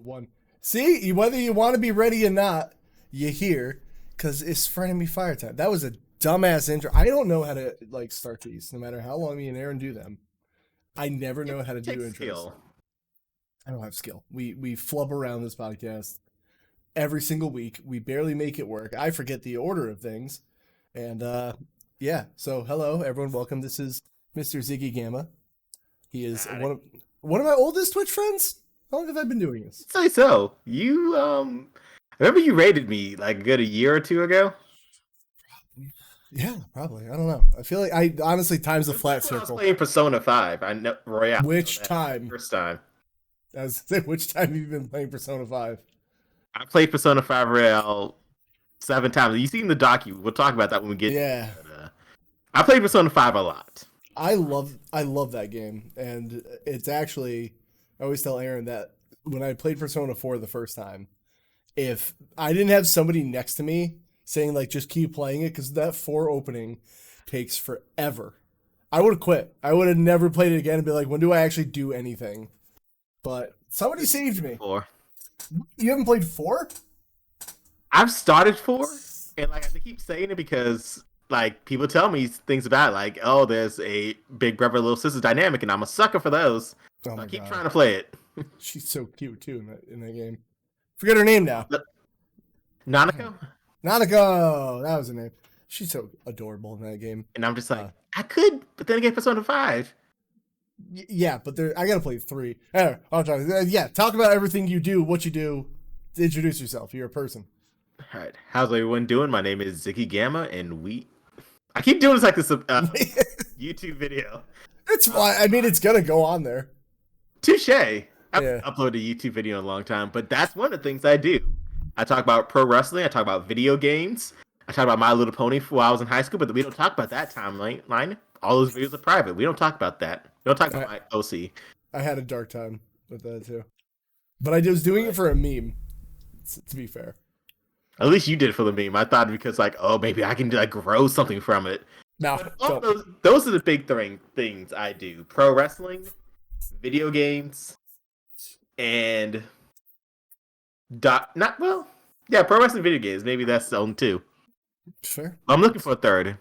One. See, whether you want to be ready or not, you're here because it's Frenemy Fire time. That was a dumbass intro. I don't know how to start these, no matter how long me and Aaron do them. I never know how to do intros. Skill. I don't have skill. We flub around this podcast every single week. We barely make it work. I forget the order of things, and yeah. So hello, everyone. Welcome. This is Mr. ZiggyGamma. He is one of my oldest Twitch friends. How long have I been doing this? Say so. You I remember you rated me like a good year or two ago? Yeah, probably. I don't know. I feel like I honestly time's a flat circle. I was playing Persona 5. I know Royale. Which time? First time. Which time have you been playing Persona 5? I played Persona 5 Royale 7 times. You seen the docu? We'll talk about that when we get. Yeah. I played Persona 5 a lot. I love that game, and it's actually. I always tell Aaron that when I played Persona 4 the first time, if I didn't have somebody next to me saying just keep playing it, because that 4 opening takes forever, I would have quit. I would have never played it again and be like, when do I actually do anything? But somebody saved me. 4. You haven't played 4? I've started 4, and I keep saying it because people tell me things about it, oh, there's a big brother little sister dynamic, and I'm a sucker for those. Oh I keep trying to play it. She's so cute too in that game. Forget her name now. Nanako? Nanako! That was her name. She's so adorable in that game. And I'm just I could, but then again, Persona 5. Yeah, but I gotta play 3. Anyway, talk about everything you do, what you do. Introduce yourself. You're a person. All right. How's everyone doing? My name is ZiggyGamma, and I keep doing this this YouTube video. It's fine. I mean, it's gonna go on there. Touche. I haven't uploaded a YouTube video in a long time, but that's one of the things I do. I talk about pro wrestling. I talk about video games. I talk about My Little Pony while I was in high school, but we don't talk about that timeline. All those videos are private. We don't talk about that. We don't talk about my OC. I had a dark time with that too, but I was doing it for a meme. To be fair, at least you did it for the meme. I thought because maybe I can grow something from it. No, those are the big things I do: pro wrestling, video games, and pro wrestling, video games. Maybe that's the only 2. Sure. I'm looking for a third.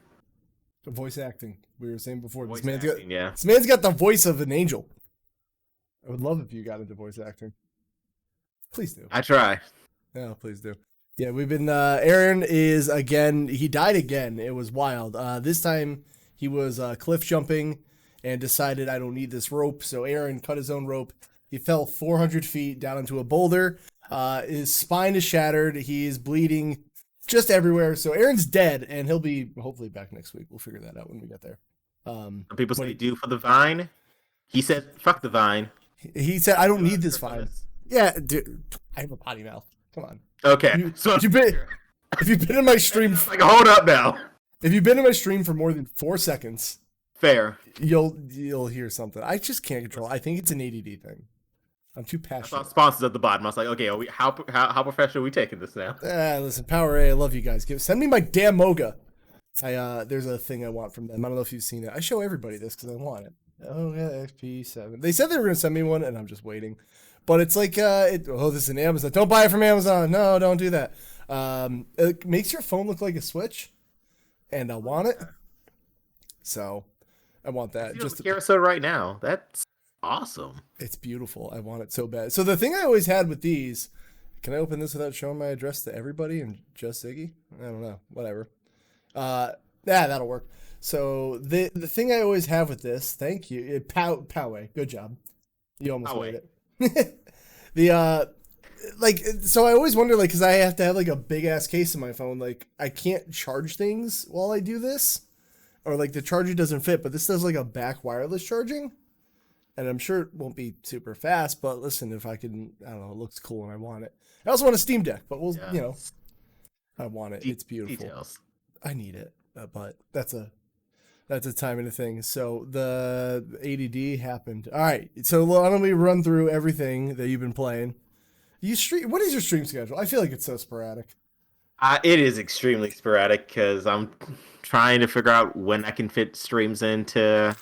The voice acting. We were saying before. This man's got the voice of an angel. I would love if you got into voice acting. Please do. I try. Yeah, please do. Yeah, we've been. Aaron is again. He died again. It was wild. This time he was cliff jumping and decided I don't need this rope. So Aaron cut his own rope. He fell 400 feet down into a boulder. His spine is shattered. He is bleeding just everywhere. So Aaron's dead, and he'll be hopefully back next week. We'll figure that out when we get there. Some people say do for the vine. He said, "Fuck the vine." He said, "I don't need this vine." Yeah, dude, I have a potty mouth. Come on. Okay. If you've been in my stream, hold up now. If you've been in my stream for more than 4 seconds, fair, you'll hear something. I just can't control. I think it's an ADD thing. I'm too passionate. I saw sponsors at the bottom. I was like, okay, how professional are we taking this now? Listen, Power A, I love you guys. Send me my damn Moga. There's a thing I want from them. I don't know if you've seen it. I show everybody this because I want it. Oh yeah, FP7. They said they were gonna send me one, and I'm just waiting. But it's this is an Amazon. Don't buy it from Amazon. No, don't do that. It makes your phone look like a Switch, and I want it. So, I want that. Just carousel right now. That's awesome. It's beautiful. I want it so bad. So the thing I always had with these, can I open this without showing my address to everybody and just Ziggy? I don't know. Whatever. That'll work. So the thing I always have with this, thank you, Poway, good job. You almost made it. So I always wonder, because I have to have a big ass case in my phone. I can't charge things while I do this, or the charger doesn't fit. But this does a back wireless charging, and I'm sure it won't be super fast. But listen, if I can, I don't know, it looks cool and I want it. I also want a Steam Deck, but I want it. It's beautiful. Details. I need it, but that's a time and a thing. So the ADD happened. All right. So why don't we run through everything that you've been playing? What is your stream schedule? I feel like it's so sporadic. It is extremely sporadic because I'm trying to figure out when I can fit streams into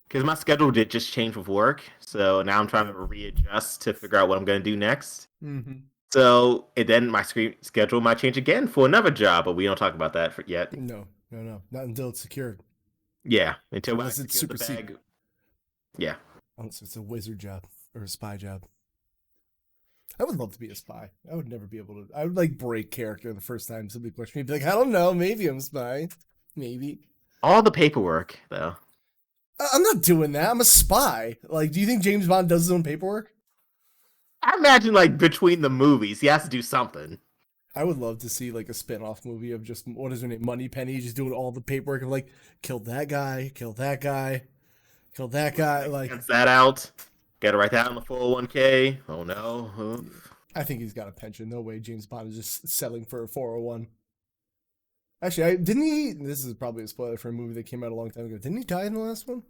because my schedule did just change with work, so now I'm trying to readjust to figure out what I'm going to do next. Mm-hmm. So, and then my schedule might change again for another job, but we don't talk about that yet. No, not until it's secured. Yeah, until unless it's super secret. Yeah, unless it's a wizard job or a spy job. I would love to be a spy. I would never be able to. I would like break character the first time somebody questioned me. Be like, I don't know. Maybe I'm a spy. Maybe. all the paperwork though. I'm not doing that. I'm a spy. Like, do you think James Bond does his own paperwork? I imagine like between the movies, he has to do something. I would love to see like a spin-off movie of just, what is her name, Moneypenny, just doing all the paperwork of like, killed that guy, killed that guy, killed that guy. Like, gets that out. Got to write that on the 401k. Oh no. I think he's got a pension. No way James Bond is just selling for a 401. Actually, didn't he? This is probably a spoiler for a movie that came out a long time ago. Didn't he die in the last one?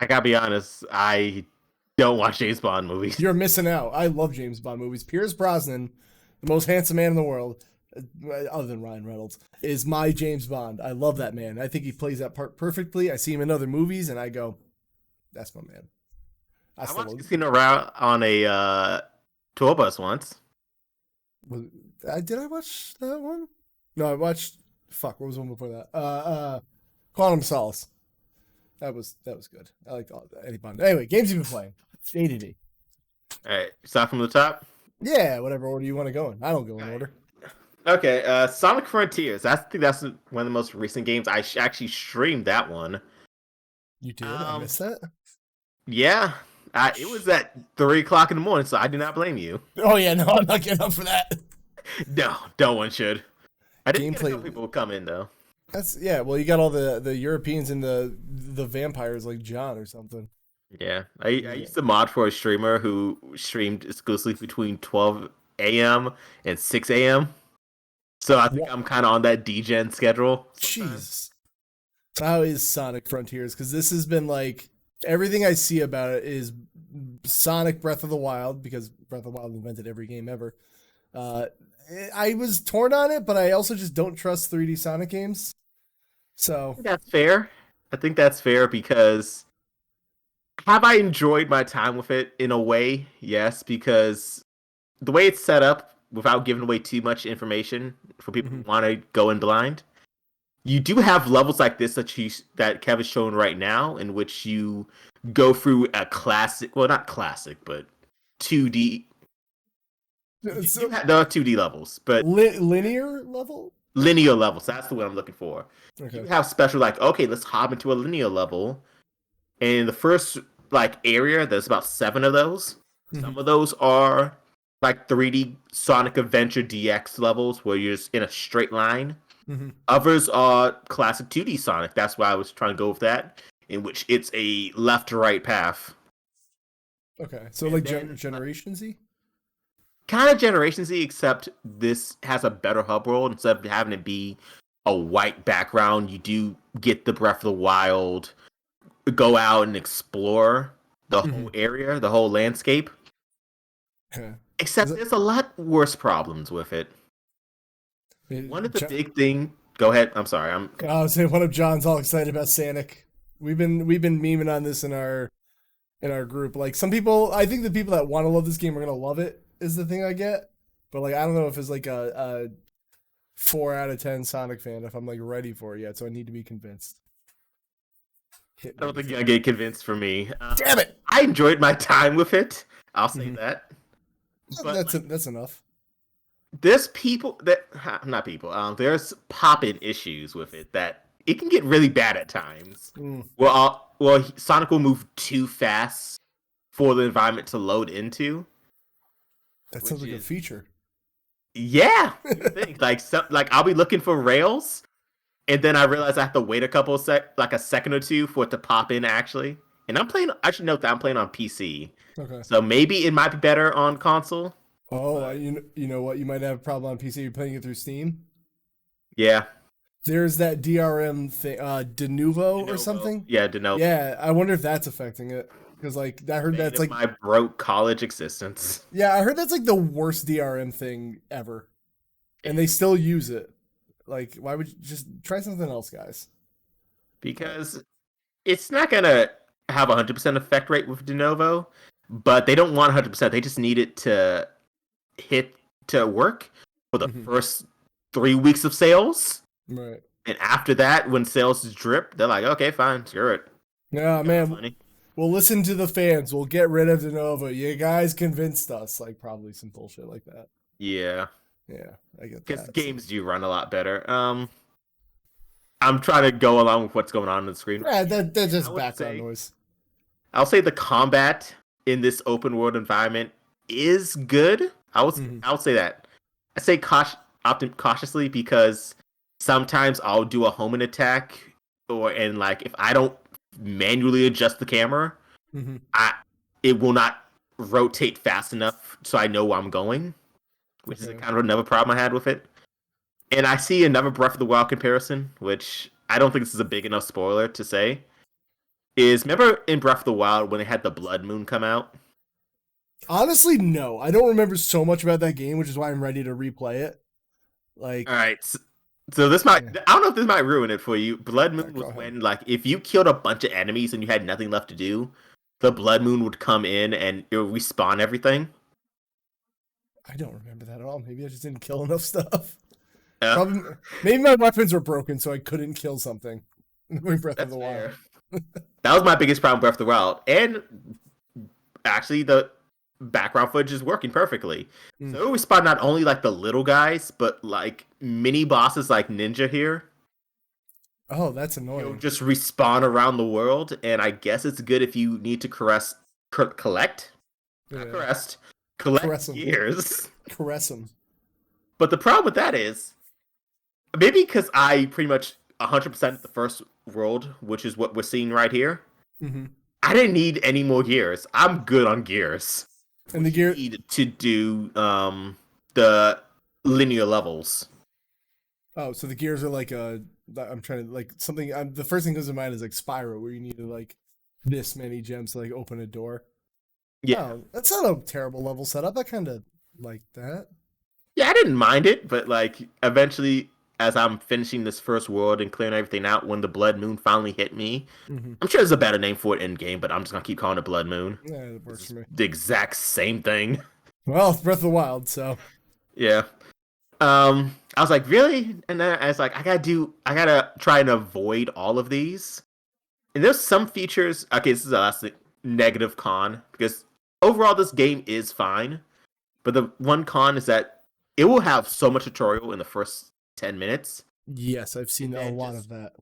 I gotta be honest. I don't watch James Bond movies. You're missing out. I love James Bond movies. Pierce Brosnan, the most handsome man in the world, other than Ryan Reynolds, is my James Bond. I love that man. I think he plays that part perfectly. I see him in other movies, and I go, that's my man. I watched Casino Royale on a tour bus once. Did I watch that one? No, I watched. Fuck, what was the one before that? Quantum Solace. That was good. I liked any Bond. Anyway, games you've been playing. ADD. All right, start from the top. Yeah, whatever order you want to go in. I don't go in order. Okay, Sonic Frontiers. I think that's one of the most recent games. I actually streamed that one. You did? I missed that? Yeah. It was at 3 o'clock in the morning, so I do not blame you. Oh, yeah, no, I'm not getting up for that. No one should. I didn't Gameplay. know people would come in, though. Well, you got all the Europeans and the vampires like John or something. Yeah, I used to mod for a streamer who streamed exclusively between 12 a.m. and 6 a.m. So I think I'm kind of on that DGen schedule. Jeez. How is Sonic Frontiers? Because this has been like, everything I see about it is Sonic Breath of the Wild, because Breath of the Wild invented every game ever. I was torn on it, but I also just don't trust 3D Sonic games. So that's fair. I think that's fair because have I enjoyed my time with it in a way? Yes, because the way it's set up, without giving away too much information for people who want to go in blind, you do have levels like this that Kev is showing right now, in which you go through a classic, well, not classic, but 2D. So, there are 2D levels, but linear level? Linear levels, that's the one I'm looking for. Okay. You have special, like, okay, let's hop into a linear level. And the first, like, area, there's about 7 of those. Some of those are, like, 3D Sonic Adventure DX levels, where you're just in a straight line. Others are classic 2D Sonic. That's why I was trying to go with that, in which it's a left-to-right path. Okay, so, like, Generation-y? Kind of Generation Z, except this has a better hub world. Instead of having it be a white background, you do get the Breath of the Wild, go out and explore the whole area, the whole landscape. Except there's a lot worse problems with it. One of the big thing. Go ahead. I'm sorry. I was saying one of John's all excited about Sonic. We've been memeing on this in our group. Like, some people, I think the people that want to love this game are gonna love it, is the thing I get. But like, I don't know if it's like a 4 out of 10 Sonic fan, if I'm like ready for it yet, so I need to be convinced. I don't think you're gonna get convinced for me. Damn it! I enjoyed my time with it. I'll say that. But that's enough. There's people that not people. There's pop-in issues with it that it can get really bad at times. Well, Sonic will move too fast for the environment to load into. That sounds like a feature. Yeah, like I'll be looking for rails, and then I realize I have to wait a second or two for it to pop in actually. And I should note that I'm playing on PC. Okay. So maybe it might be better on console. Oh, you know what? You might have a problem on PC. You're playing it through Steam. Yeah. There's that DRM thing, Denuvo or something. Yeah, Denuvo. Yeah, I wonder if that's affecting it. Because, like, I heard that's like my broke college existence. Yeah, I heard that's like the worst DRM thing ever, and they still use it. Like, why would you just try something else, guys? Because it's not gonna have 100% effect rate with de novo, but they don't want 100%. They just need it to hit to work for the first 3 weeks of sales. Right. And after that, when sales drip, they're like, okay, fine, screw it. Yeah, man. We'll listen to the fans. We'll get rid of de novo. You guys convinced us. Like, probably some bullshit like that. Yeah. Yeah, I get that. Because games do run a lot better. I'm trying to go along with what's going on the screen. Yeah, that's just background noise. I'll say the combat in this open world environment is good. I'll say that. I say cautiously because sometimes I'll do a homing attack, and like if I don't manually adjust the camera, it will not rotate fast enough so I know where I'm going, which is kind of another problem I had with it. And I see another Breath of the Wild comparison, which I don't think this is a big enough spoiler to say. Remember in Breath of the Wild when they had the Blood Moon come out? Honestly, no. I don't remember so much about that game, which is why I'm ready to replay it. Like, all right, so this might, I don't know if this might ruin it for you. Blood Moon was when, like, if you killed a bunch of enemies and you had nothing left to do, the Blood Moon would come in and it would respawn everything. I don't remember that at all. Maybe I just didn't kill enough stuff. Probably, maybe my weapons were broken, so I couldn't kill something. Breath of the Wild. That was my biggest problem with Breath of the Wild. And actually, the background footage is working perfectly. So it respawn not only like the little guys, but like mini bosses like Ninja here. Oh, that's annoying. You'll just respawn around the world, and I guess it's good if you need to collect gears. Caress them. But the problem with that is, maybe because I pretty much 100% the first world, which is what we're seeing right here, I didn't need any more gears. I'm good on gears. And the gear need to do the linear levels. Oh, so the gears are like I'm trying to like something. The first thing that comes to mind is like Spyro, where you need to like this many gems to like open a door. Yeah, oh, that's not a terrible level setup. I kind of like that. Yeah, I didn't mind it, but like eventually, as I'm finishing this first world and clearing everything out, when the Blood Moon finally hit me, I'm sure there's a better name for it in game, but I'm just gonna keep calling it Blood Moon. Yeah, it works for me. The exact same thing. Well, it's Breath of the Wild, so yeah. I was like, really? And then I was like, I gotta try and avoid all of these. And there's some features. Okay, this is the last negative con because overall this game is fine, but the one con is that it will have so much tutorial in the first 10 minutes. Yes, I've seen a lot of that.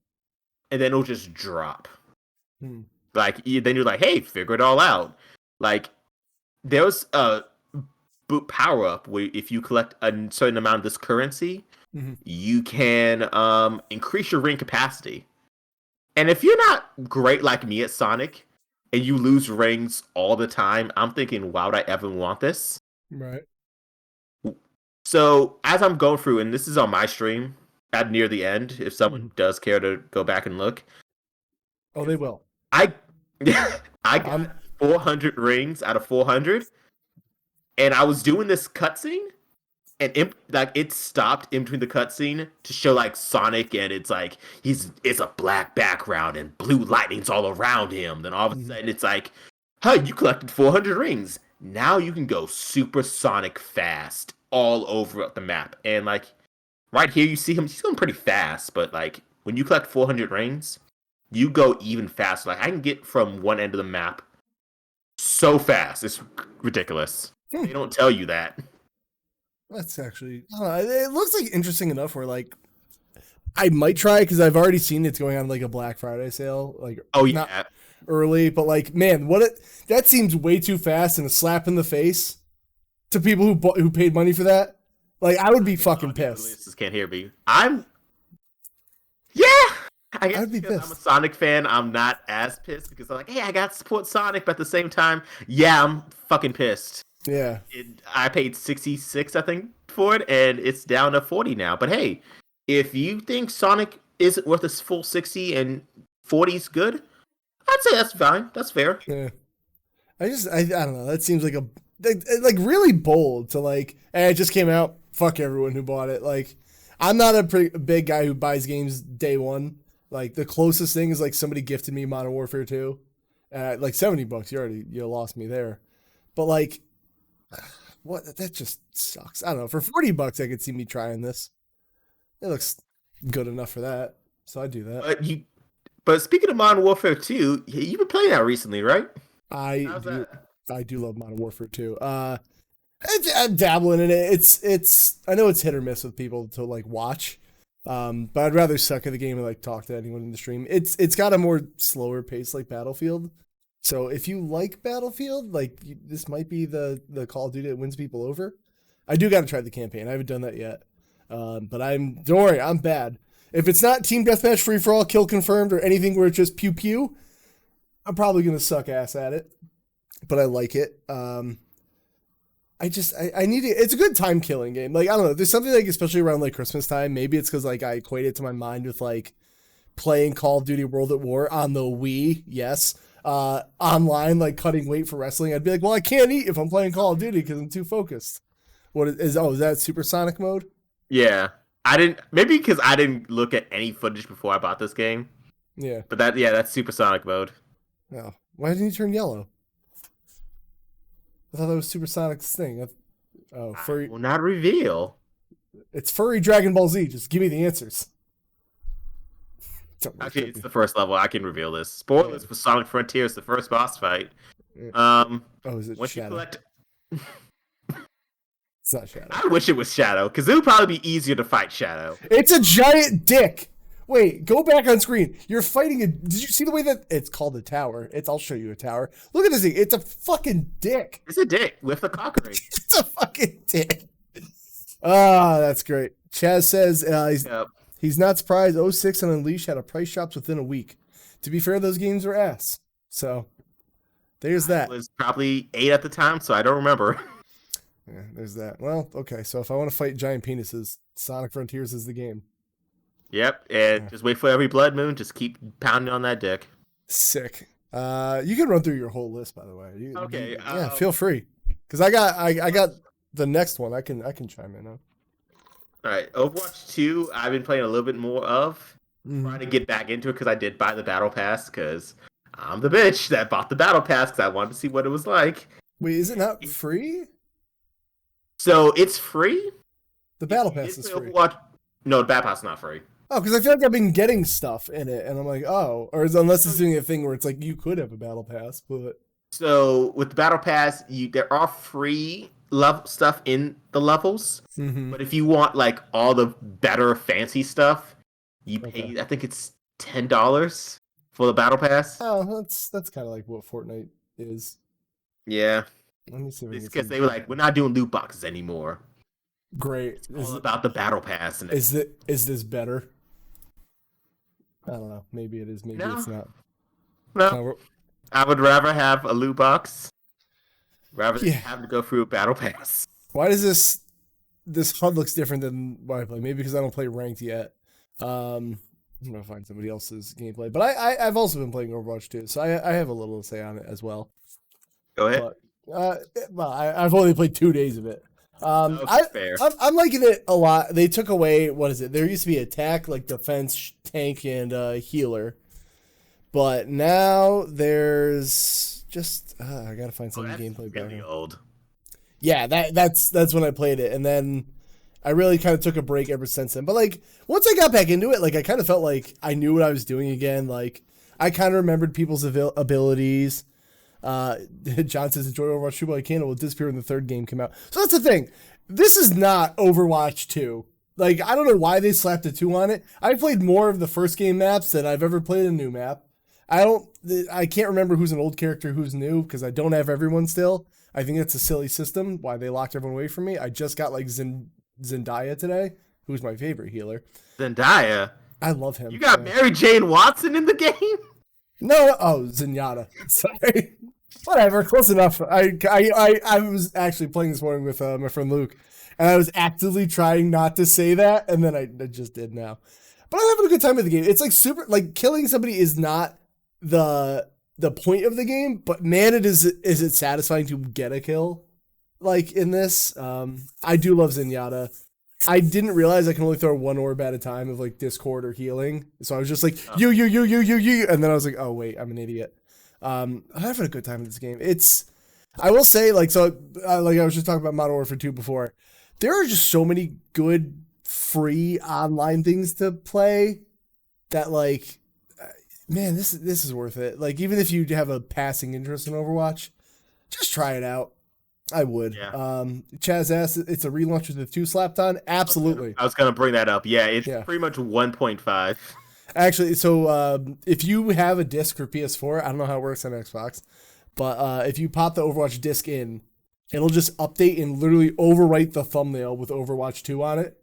And then it'll just drop. Like, then you're like, hey, figure it all out. Like, there's a boot power-up where if you collect a certain amount of this currency, you can increase your ring capacity. And if you're not great like me at Sonic, and you lose rings all the time, I'm thinking, why would I ever want this? Right. So as I'm going through, and this is on my stream at near the end, if someone does care to go back and look. Oh, they will. I got 400 rings out of 400, and I was doing this cutscene, and it stopped in between the cutscene to show like Sonic, and it's like it's a black background and blue lightning's all around him. Then all of a sudden it's like, hey, you collected 400 rings. Now you can go super Sonic fast all over the map. And like right here, you see him. He's going pretty fast, but like when you collect 400 rings, you go even faster. Like I can get from one end of the map so fast, it's ridiculous. They don't tell you that. That's actually, I don't know, it looks like interesting enough where like I might try because I've already seen it's going on like a Black Friday sale. Like, not early, but like, man, that seems way too fast and a slap in the face to people who paid money for that. Like, I would be fucking pissed. This can't hear me. I guess because I'm a Sonic fan, I'm not as pissed because I'm like, hey, I got to support Sonic, but at the same time, yeah, I'm fucking pissed. Yeah. I paid $66, I think, for it, and it's down to $40 now. But hey, if you think Sonic isn't worth its full $60 and $40's good, I'd say that's fine. That's fair. Yeah. I don't know. That seems like like really bold to like, hey, it just came out. Fuck everyone who bought it. Like, I'm not a big guy who buys games day one. Like the closest thing is like somebody gifted me Modern Warfare 2 at like $70. You lost me there. But like, what? That just sucks. I don't know. For $40, I could see me trying this. It looks good enough for that, so I do that. But speaking of Modern Warfare 2, you've been playing that recently, right? I do love Modern Warfare 2. I'm dabbling in it. It's I know it's hit or miss with people to like watch. But I'd rather suck at the game and like talk to anyone in the stream. It's got a more slower pace like Battlefield. So if you like Battlefield, like this might be the Call of Duty that wins people over. I do got to try the campaign. I haven't done that yet. But don't worry, I'm bad. If it's not team deathmatch, free for all, kill confirmed, or anything where it's just pew pew, I'm probably gonna suck ass at it. But I like it. I need it. It's a good time killing game. Like, I don't know. There's something like, especially around like Christmas time, maybe it's because like I equate it to my mind with like playing Call of Duty World at War on the Wii. Yes. Online, like cutting weight for wrestling. I'd be like, well, I can't eat if I'm playing Call of Duty because I'm too focused. Is that supersonic mode? Yeah. Maybe because I didn't look at any footage before I bought this game. Yeah. But that's supersonic mode. Oh. Why didn't you turn yellow? I thought that was Supersonic's thing. Furry. I will not reveal. It's furry Dragon Ball Z. Just give me the answers. Actually, it's the first level. I can reveal this. Spoilers for Sonic Frontiers, the first boss fight. Is it Shadow? It's not Shadow. I wish it was Shadow, because it would probably be easier to fight Shadow. It's a giant dick. Wait, go back on screen. You're fighting did you see the way that it's called a tower? I'll show you a tower. Look at this thing. It's a fucking dick. It's a dick with a cock ring. It's a fucking dick. Ah, that's great. Chaz says he's not surprised 06 and Unleash had a price drops within a week. To be fair, those games were ass. So there's that. It was probably 8 at the time, so I don't remember. Yeah, there's that. Well, okay. So if I want to fight giant penises, Sonic Frontiers is the game. Yep, and just wait for every blood moon. Just keep pounding on that dick. Sick. You can run through your whole list, by the way. Okay. Yeah, feel free. Because I got the next one. I can chime in on. All right, Overwatch 2. I've been playing a little bit more of. Trying to get back into it because I did buy the battle pass because I'm the bitch that bought the battle pass because I wanted to see what it was like. Wait, is it not free? So it's free. The battle pass is free. No, the battle pass is not free. Oh, because I feel like I've been getting stuff in it, and I'm like, oh, unless it's doing a thing where it's like you could have a battle pass, but so with the battle pass, there are free level stuff in the levels, but if you want like all the better fancy stuff, you pay. I think it's $10 for the battle pass. Oh, that's kind of like what Fortnite is. Yeah, let me see. Because they were like, we're not doing loot boxes anymore. Great. It's all about the battle pass. And is this better? I don't know. Maybe it is. Maybe it's not. No. I would rather have a loot box rather than have to go through a battle pass. Why does this HUD looks different than what I play? Maybe because I don't play ranked yet. I'm gonna find somebody else's gameplay. But I've also been playing Overwatch 2, so I have a little to say on it as well. Go ahead. But, I've only played 2 days of it. Fair. I'm liking it a lot. They took away, what is it? There used to be attack, like defense, tank, and healer. But now there's just I gotta find some gameplay better. Really old. Yeah, that's when I played it, and then I really kind of took a break ever since then. But like once I got back into it, like I kind of felt like I knew what I was doing again. Like I kind of remembered people's abilities. John says enjoy Overwatch 2, but I can't. It will disappear when the third game come out. So that's the thing. This is not Overwatch 2. Like I don't know why they slapped a 2 on it. I played more of the first game maps than I've ever played a new map. I can't remember who's an old character, who's new, because I don't have everyone still. I think it's a silly system why they locked everyone away from me. I just got like Zendaya today, who's my favorite healer. Zendaya? I love him. You got Mary Jane Watson in the game? No, Zenyatta. Sorry. Whatever, close enough. I was actually playing this morning with my friend Luke, and I was actively trying not to say that, and then I just did now. But I'm having a good time with the game. It's like super, like killing somebody is not the point of the game, but man, is it satisfying to get a kill. Like in this, I do love Zenyatta. I didn't realize I can only throw one orb at a time of like Discord or healing. So I was just like, you. And then I was like, oh, wait, I'm an idiot. I'm having a good time in this game. I will say, like I was just talking about Modern Warfare 2 before. There are just so many good free online things to play that, like, man, this is worth it. Like, even if you have a passing interest in Overwatch, just try it out. I would. Yeah. Chaz asked, it's a relaunch with the 2 slapped on? Absolutely. I was gonna bring that up. Yeah, it's pretty much 1.5. Actually, so if you have a disc for PS4, I don't know how it works on Xbox, but if you pop the Overwatch disc in, it'll just update and literally overwrite the thumbnail with Overwatch 2 on it.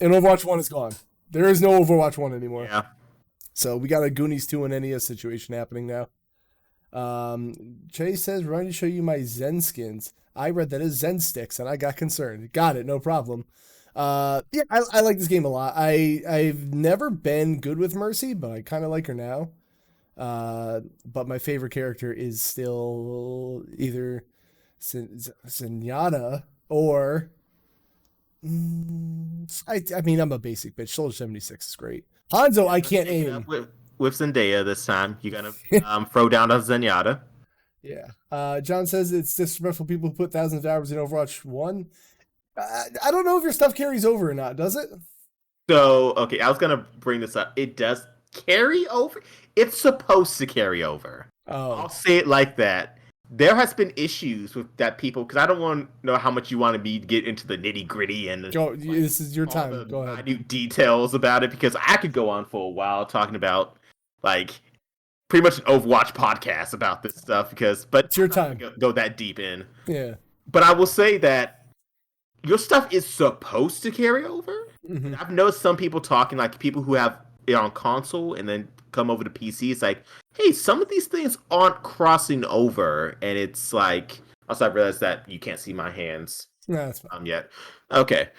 And Overwatch 1 is gone. There is no Overwatch 1 anymore. Yeah. So we got a Goonies 2 and NES situation happening now. Chase says, we're going to show you my Zen skins. I read that as Zen sticks, and I got concerned. Got it, no problem. Yeah, I like this game a lot. I've never been good with Mercy, but I kind of like her now. But my favorite character is still either Zenyatta or... I mean, I'm a basic bitch. Soldier 76 is great. Hanzo, I can't aim. With Zendaya this time. You're going to throw down on Zenyatta. Yeah. John says it's disrespectful people who put thousands of hours in Overwatch 1. I don't know if your stuff carries over or not, does it? So, okay, I was going to bring this up. It does carry over. It's supposed to carry over. Oh. I'll say it like that. There has been issues with that people, because I don't want to know how much you want to get into the nitty gritty and this is your time. Go ahead. Minute details about it, because I could go on for a while talking about like pretty much an Overwatch podcast about this stuff, but it's your time. Go that deep in. Yeah. But I will say that your stuff is supposed to carry over. Mm-hmm. I've noticed some people talking, like people who have it on console and then come over to PC. It's like, hey, some of these things aren't crossing over, and it's like, also I realized that you can't see my hands. No, that's fine. Yet. Okay,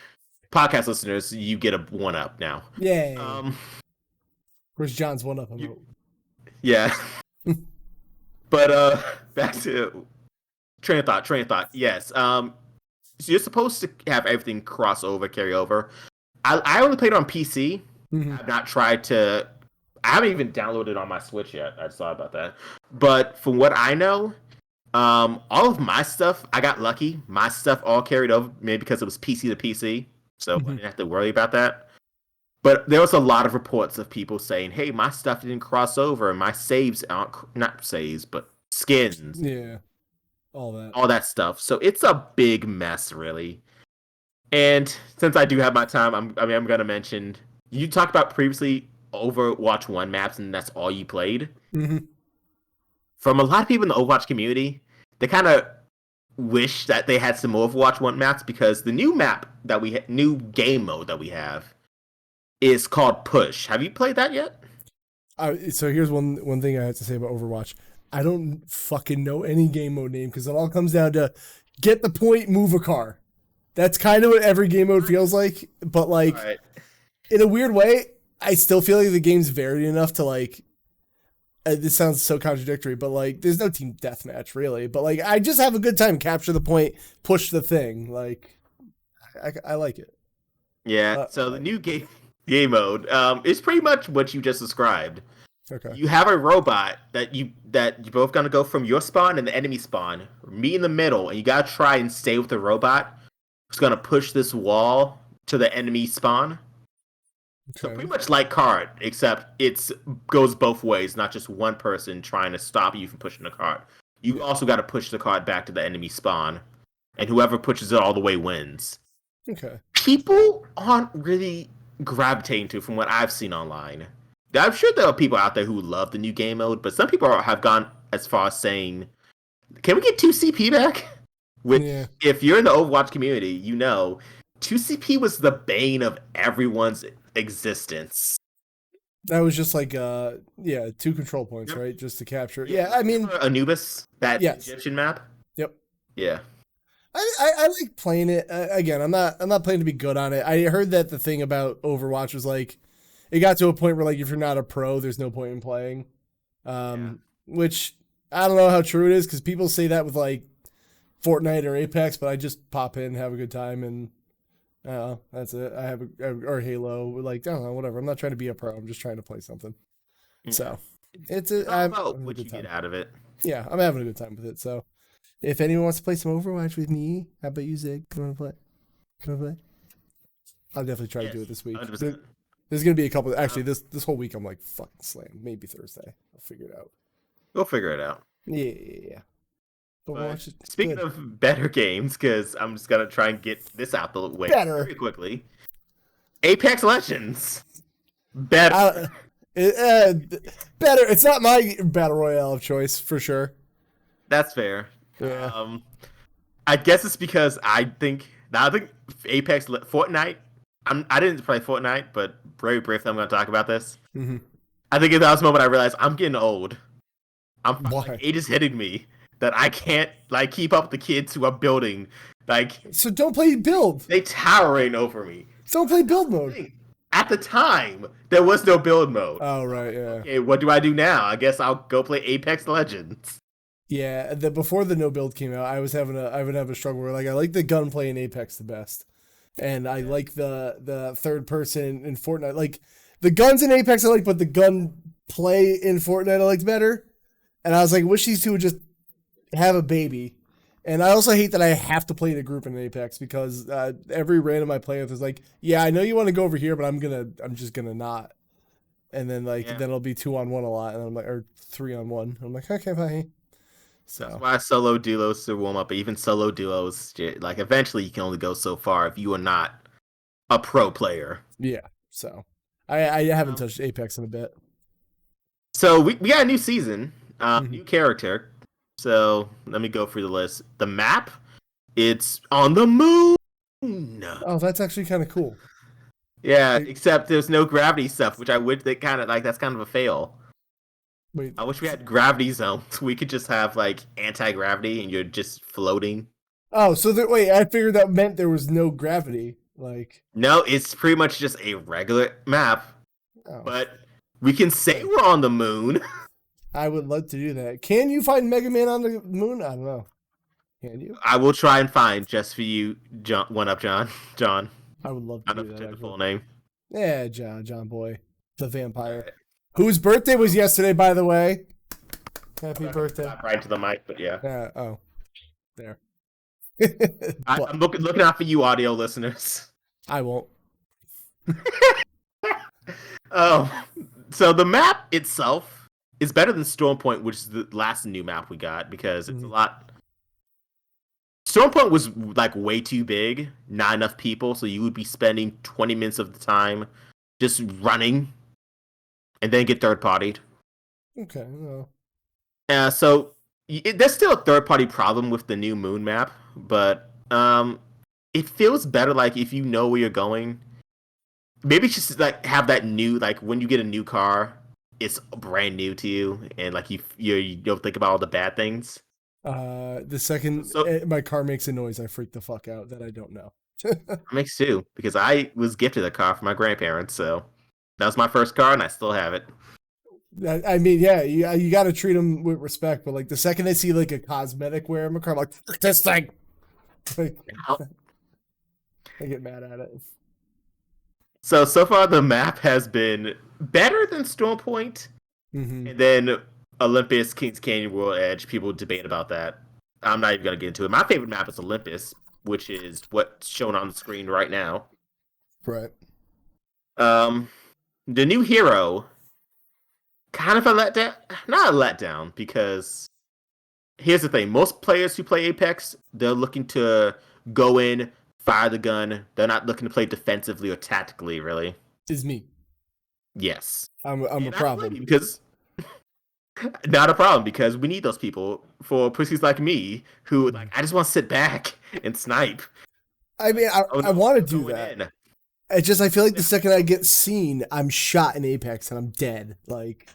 podcast listeners, you get a 1-up now. Yay. Where's John's 1-up? Yeah. But back to train of thought. Yes. So you're supposed to have everything cross over, carry over. I only played it on PC. Mm-hmm. I've not tried to. I haven't even downloaded it on my Switch yet. I just thought about that. But from what I know, all of my stuff, I got lucky. My stuff all carried over, maybe because it was PC to PC, so I didn't have to worry about that. But there was a lot of reports of people saying, hey, my stuff didn't cross over, and my saves aren't, not saves, but skins. Yeah. All that stuff. So it's a big mess, really. And since I do have my time, I'm going to mention, you talked about previously Overwatch 1 maps, and that's all you played. Mm-hmm. From a lot of people in the Overwatch community, they kind of wish that they had some more Overwatch 1 maps, because the new map that new game mode that we have is called Push. Have you played that yet? So here's one thing I have to say about Overwatch. I don't fucking know any game mode name, because it all comes down to get the point, move a car. That's kind of what every game mode feels like, but like in a weird way, I still feel like the game's varied enough to like. This sounds so contradictory, but like, there's no team deathmatch really. But like, I just have a good time, capture the point, push the thing. Like, I like it. Yeah. So the new game mode is pretty much what you just described. Okay. You have a robot that you both gonna go from your spawn and the enemy spawn, meet in the middle, and you gotta try and stay with the robot. It's gonna push this wall to the enemy spawn. Okay. So pretty much like card, except it goes both ways, not just one person trying to stop you from pushing the card. You also got to push the card back to the enemy spawn, and whoever pushes it all the way wins. Okay. People aren't really gravitating to, from what I've seen online. I'm sure there are people out there who love the new game mode, but some people have gone as far as saying, can we get 2CP back? Which, if you're in the Overwatch community, you know, 2CP was the bane of everyone's existence. That was just like 2 control points, right? Just to capture. Yeah, I mean, Anubis, that Egyptian map. Yep. Yeah. I like playing it. Again, I'm not playing to be good on it. I heard that the thing about Overwatch was like, it got to a point where like, if you're not a pro, there's no point in playing. Which I don't know how true it is, because people say that with like Fortnite or Apex, but I just pop in, have a good time, and Oh, that's it. I have or Halo. Like, I don't know, whatever. I'm not trying to be a pro. I'm just trying to play something. Yeah. So It's I'm all about having a what good you time. get out of it. Yeah, I'm having a good time with it. So if anyone wants to play some Overwatch with me, how about you, Zig? Come on, play. Come on, play. I'll definitely try to do it this week. 100%. There's gonna be a couple. Actually, this whole week I'm like fucking slammed. Maybe Thursday. I'll figure it out. We'll figure it out. Yeah. But Overwatch is speaking good. of better games, because I'm just gonna try and get this out the way Better. very quickly. Apex Legends. Better. Better. It's not my battle royale of choice for sure. That's fair. Yeah. I guess it's because I think Apex Fortnite. I didn't play Fortnite, but very briefly I'm going to talk about this. Mm-hmm. I think at that moment I realized I'm getting old. Why? Like, age is hitting me that I can't like keep up with the kids who are building. Like, so don't play build. They towering over me. Don't play build mode. At the time, there was no build mode. Oh right, yeah. Okay, what do I do now? I guess I'll go play Apex Legends. Yeah, before the no build came out, I would have a struggle where like I like the gunplay in Apex the best, and I like the third person in Fortnite. Like the guns in Apex I like, but the gun play in Fortnite I liked better. And I was like, wish these two would just have a baby. And I also hate that I have to play in a group in Apex because every random I play with is like, yeah, I know you want to go over here, but I'm just gonna not. And then then it'll be 2-on-1 a lot, and I'm like, or 3-on-1. I'm like, okay, bye. So that's why solo duos to warm up. But even solo duos, like eventually you can only go so far if you are not a pro player. Yeah. So I haven't touched Apex in a bit. So we got a new season, new character. So let me go through the list. The map, it's on the moon. Oh, that's actually kind of cool. Yeah, except there's no gravity stuff, which I would think kind of like that's kind of a fail. Wait, I wish we had gravity zones. We could just have like anti-gravity and you're just floating. Oh, so wait, I figured that meant there was no gravity. Like, no, it's pretty much just a regular map. Oh. But we can say we're on the moon. I would love to do that. Can you find Mega Man on the moon? I don't know. Can you? I will try and find just for you, John. John. I would love to do that. The full name. Yeah, John Boy, the vampire, whose birthday was yesterday, by the way. Happy birthday! Not right to the mic, but yeah. Oh, there. I'm looking out for you, audio listeners. I won't. Oh, so the map itself is better than Storm Point, which is the last new map we got because it's a lot. Storm Point was like way too big, not enough people, so you would be spending 20 minutes of the time just running, and then get third partied. Okay. Well. So there's still a third party problem with the new moon map, but it feels better like if you know where you're going. Maybe just like have that new like when you get a new car, it's brand new to you, and like you don't think about all the bad things. The second my car makes a noise, I freak the fuck out that I don't know. Makes too, because I was gifted a car from my grandparents, so that was my first car, and I still have it. I mean, yeah, you got to treat them with respect, but like the second I see like a cosmetic wear in my car, I'm like, fuck this thing. Like, I get mad at it. So far the map has been better than Storm Point, and then Olympus, Kings Canyon, World Edge. People debate about that. I'm not even gonna get into it. My favorite map is Olympus, which is what's shown on the screen right now. Right. The new hero, kind of a letdown. Not a letdown, because here's the thing: most players who play Apex, they're looking to go in, fire the gun. They're not looking to play defensively or tactically, really. Is me. Yes. I'm a problem. Because not a problem, because we need those people for pussies like me who like I just want to sit back and snipe. I mean, I want to do that. I feel like the second I get seen, I'm shot in Apex and I'm dead. Like,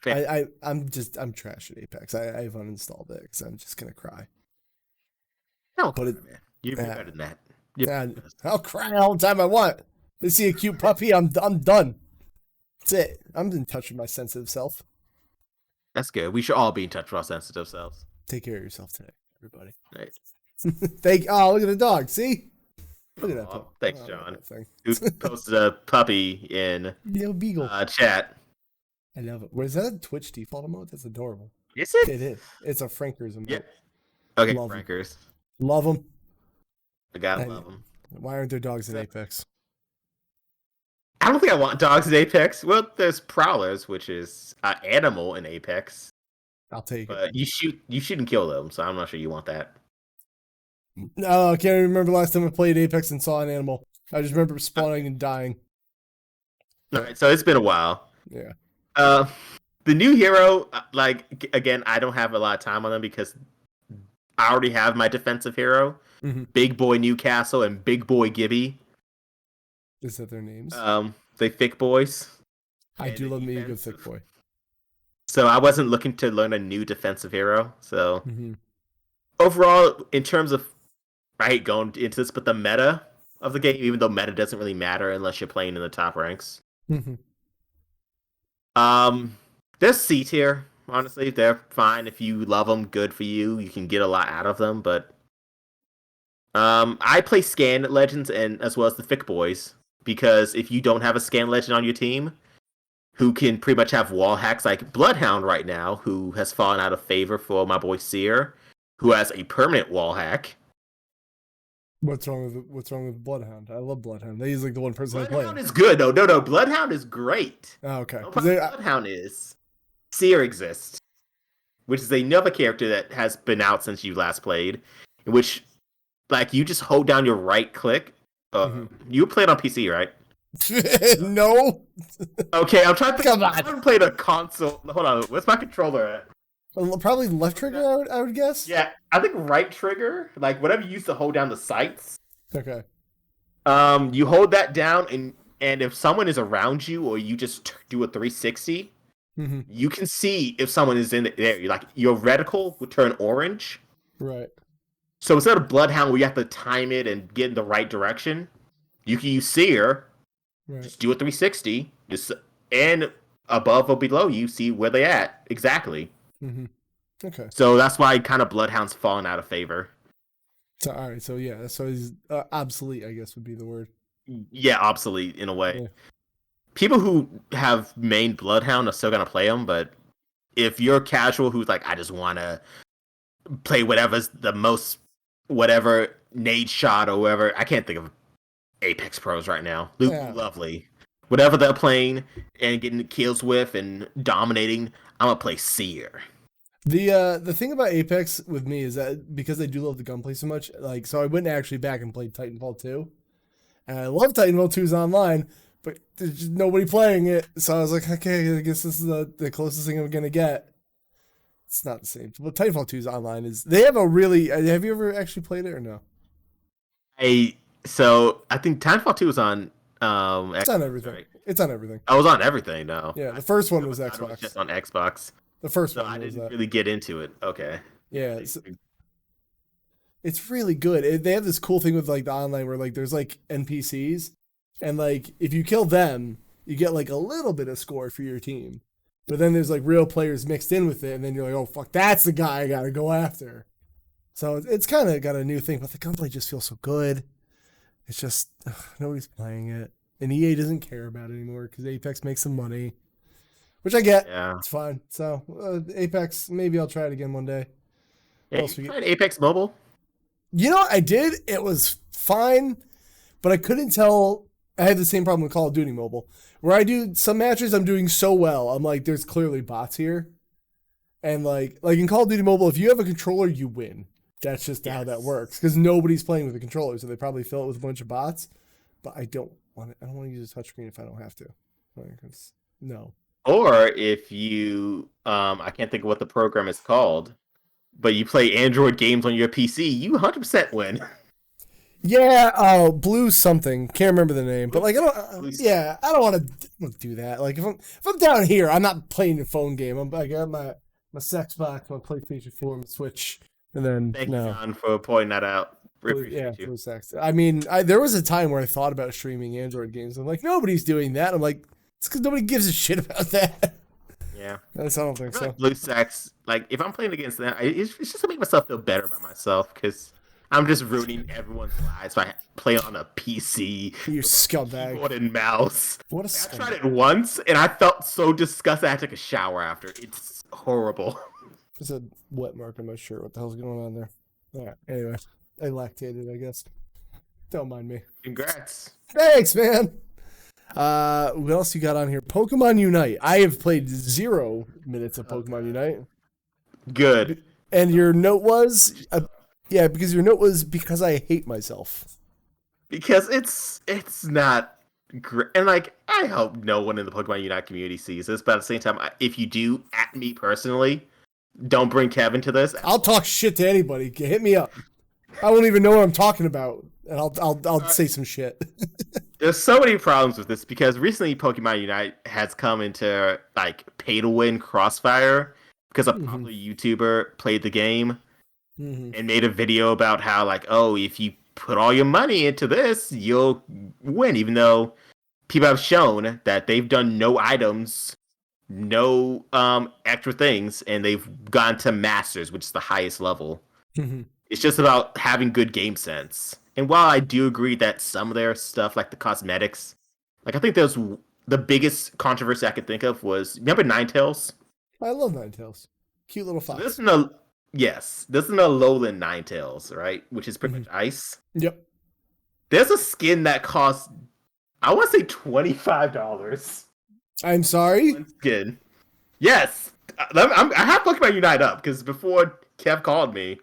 I'm trash at Apex. I've uninstalled it because I'm just gonna cry. No, man. You're better than that. I'll cry all the time I want. They see a cute puppy, I'm done. That's it. I'm in touch with my sensitive self. That's good. We should all be in touch with our sensitive selves. Take care of yourself today, everybody. Right. Oh, look at the dog. See? Look at that pup. Thanks, Oh, John. that thing. Who posted a puppy in Little beagle. chat? I love it. Was that a Twitch default emote? That's adorable. Is it? It is. It's a Frankers emote. Yeah. Okay, Love Frankers. Love them. I gotta love them. Why aren't there dogs in Apex? I don't think I want dogs in Apex. Well, there's Prowlers, which is an animal in Apex. I'll take it. But you shoot and kill them, so I'm not sure you want that. No, I can't remember the last time I played Apex and saw an animal. I just remember spawning and dying. All right, so it's been a while. Yeah. The new hero, like, again, I don't have a lot of time on them because I already have my defensive hero, Big Boy Newcastle and Big Boy Gibby. Is that their names? They thick boys. I do love me a good thick boy. So I wasn't looking to learn a new defensive hero. So overall, in terms of, I hate going into this, but the meta of the game, even though meta doesn't really matter unless you're playing in the top ranks. They're C tier. Honestly, they're fine if you love them. Good for you. You can get a lot out of them. But I play Scan Legends and as well as the Thick Boys because if you don't have a Scan Legend on your team, who can pretty much have wall hacks like Bloodhound right now, who has fallen out of favor for my boy Seer, who has a permanent wall hack. What's wrong with Bloodhound? I love Bloodhound. He's like the one person I play. Bloodhound is good. No. Bloodhound is great. Oh, okay. Bloodhound is Seer exists, which is another character that has been out since you last played, in which, like, you just hold down your right click. You played on PC, right? No. Okay, I'm trying to think. Come on. I haven't played a console. Hold on, where's my controller at? Probably left trigger, I would guess. Yeah, I think right trigger, like whatever you use to hold down the sights. Okay. You hold that down, and if someone is around you, or you just do a 360, you can see if someone is in there. Like your reticle would turn orange. Right. So instead of Bloodhound, where you have to time it and get in the right direction, you can use Seer. Right. Just do a 360, and above or below you see where they at exactly. Okay. So that's why kind of Bloodhound's fallen out of favor. So all right. So yeah. So he's obsolete, I guess would be the word. Yeah, obsolete in a way. Yeah. People who have main Bloodhound are still gonna play him, but if you're casual who's like, I just want to play whatever's the most, whatever nade shot or whatever. I can't think of Apex pros right now. Lovely. Whatever they're playing and getting kills with and dominating, I'm gonna play Seer. The thing about Apex with me is that because I do love the gunplay so much, like, so I went actually back and played Titanfall 2. And I love Titanfall 2's online, but there's just nobody playing it. So I was like, okay, I guess this is the closest thing I'm gonna get. It's not the same. But Titanfall 2's online they have a really, have you ever actually played it or no? So I think Titanfall 2 is on it's Xbox, on everything. right? It's on everything. I was on everything, no. Yeah, the first one was It Xbox. was just on Xbox. The first one I was didn't really get into it. Okay. Yeah, it's really good. They have this cool thing with like the online where like there's like NPCs, and like if you kill them, you get like a little bit of score for your team. But then there's like real players mixed in with it, and then you're like, oh fuck, that's the guy I gotta go after. So it's kind of got a new thing, but the gunplay just feels so good. It's just nobody's playing it, and EA doesn't care about it anymore because Apex makes some money, which I get. Yeah, it's fine. So Apex, maybe I'll try it again one day. Yeah, you tried Apex Mobile? You know, I did. It was fine, but I couldn't tell. I had the same problem with Call of Duty Mobile, where I do some matches I'm doing so well. I'm like, there's clearly bots here, and like in Call of Duty Mobile, if you have a controller, you win. That's just how that works because nobody's playing with a controller, so they probably fill it with a bunch of bots. But I don't want to use a touchscreen if I don't have to. No. Or if you, I can't think of what the program is called, but you play Android games on your PC, you 100% win. Yeah, Blue something. Can't remember the name, but like I don't want to do that. Like if I'm down here, I'm not playing a phone game. I got my Xbox, my PlayStation 4, my Switch. And then Thank you, John, for pointing that out. Yeah, you. I mean, there was a time where I thought about streaming Android games. I'm like, nobody's doing that. I'm like, it's because nobody gives a shit about that. Yeah, I don't think so. Like Blue Stacks, like if I'm playing against that, it's just to make myself feel better about myself because I'm just ruining everyone's lives by playing on a PC. You scumbag. Keyboard and mouse. What a scumbag. I tried it once, and I felt so disgusted I took a shower after. It's horrible. There's a wet mark on my shirt. What the hell's going on there? Alright, anyway. I lactated, I guess. Don't mind me. Congrats. Thanks, man! What else you got on here? Pokemon Unite. I have played 0 minutes of Pokemon Unite. Good. And your note was... yeah, because your note was because I hate myself. Because it's not great. And, like, I hope no one in the Pokemon Unite community sees this, but at the same time, if you do, at me personally, don't bring Kevin to this. I'll talk shit to anybody. Hit me up. I won't even know what I'm talking about, and I'll say some shit. There's so many problems with this because recently Pokemon Unite has come into like pay to win crossfire because a popular YouTuber played the game and made a video about how like, oh, if you put all your money into this, you'll win, even though people have shown that they've done no items, no extra things, and they've gone to Masters, which is the highest level. It's just about having good game sense. And while I do agree that some of their stuff, like the cosmetics, like I think there's the biggest controversy I could think of was, remember Ninetales? I love Ninetales. Cute little fox. So this is a Lowland Ninetales, right? Which is pretty much ice. Yep. There's a skin that costs, I want to say $25. I'm sorry? One skin. Yes. I have Pokemon Unite up because before Kev called me,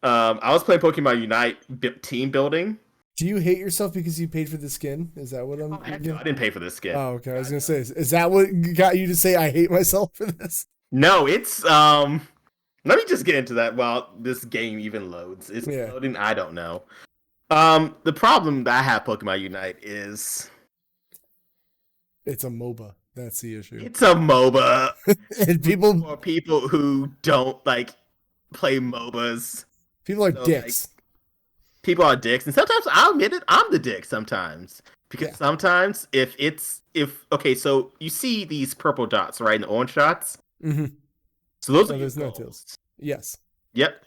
I was playing Pokemon Unite team building. Do you hate yourself because you paid for the skin? Is that what I'm... No, I didn't pay for this skin. Oh, okay. I was going to say, is that what got you to say I hate myself for this? No, it's... Let me just get into that while this game even loads. Is it loading? I don't know. The problem that I have Pokemon Unite is... It's a MOBA. That's the issue. It's a MOBA. And people... For people who don't, like, play MOBAs... People are dicks. Like, people are dicks, and sometimes I'll admit it, I'm the dick sometimes. Because sometimes okay, so you see these purple dots, right, and the orange dots? So those are your goals. Yes. Yep.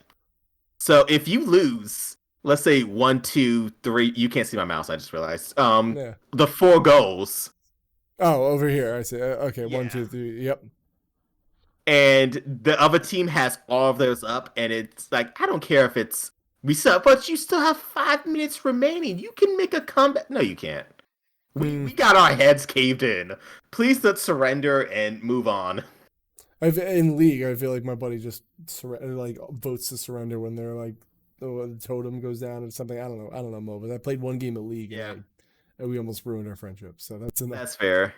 So if you lose, let's say 1, 2, 3, you can't see my mouse, I just realized. The 4 goals. Oh, over here, I see. Okay, 1, 2, 3, yep. And the other team has all of theirs up, and it's like, I don't care if it's reset, but you still have 5 minutes remaining. You can make a comeback. No, you can't. We got our heads caved in. Please let's surrender and move on. In League, I feel like my buddy just votes to surrender when they're like, the totem goes down or something. I don't know, Mo, but I played one game of League, and we almost ruined our friendship. So that's enough. That's fair.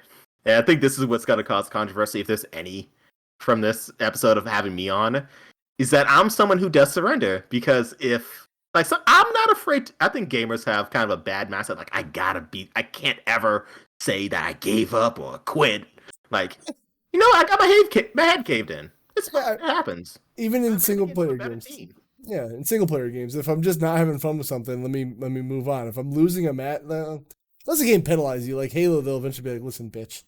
Yeah, I think this is what's going to cause controversy, if there's any, from this episode of having me on, is that I'm someone who does surrender, because I'm not afraid. I think gamers have kind of a bad mindset. Like, I can't ever say that I gave up or quit. Like, I got my head caved in. It happens. Even in single player games. Yeah, in single player games, if I'm just not having fun with something, let me move on. If I'm losing a match, unless the game penalizes you, like Halo, they'll eventually be like, listen, bitch,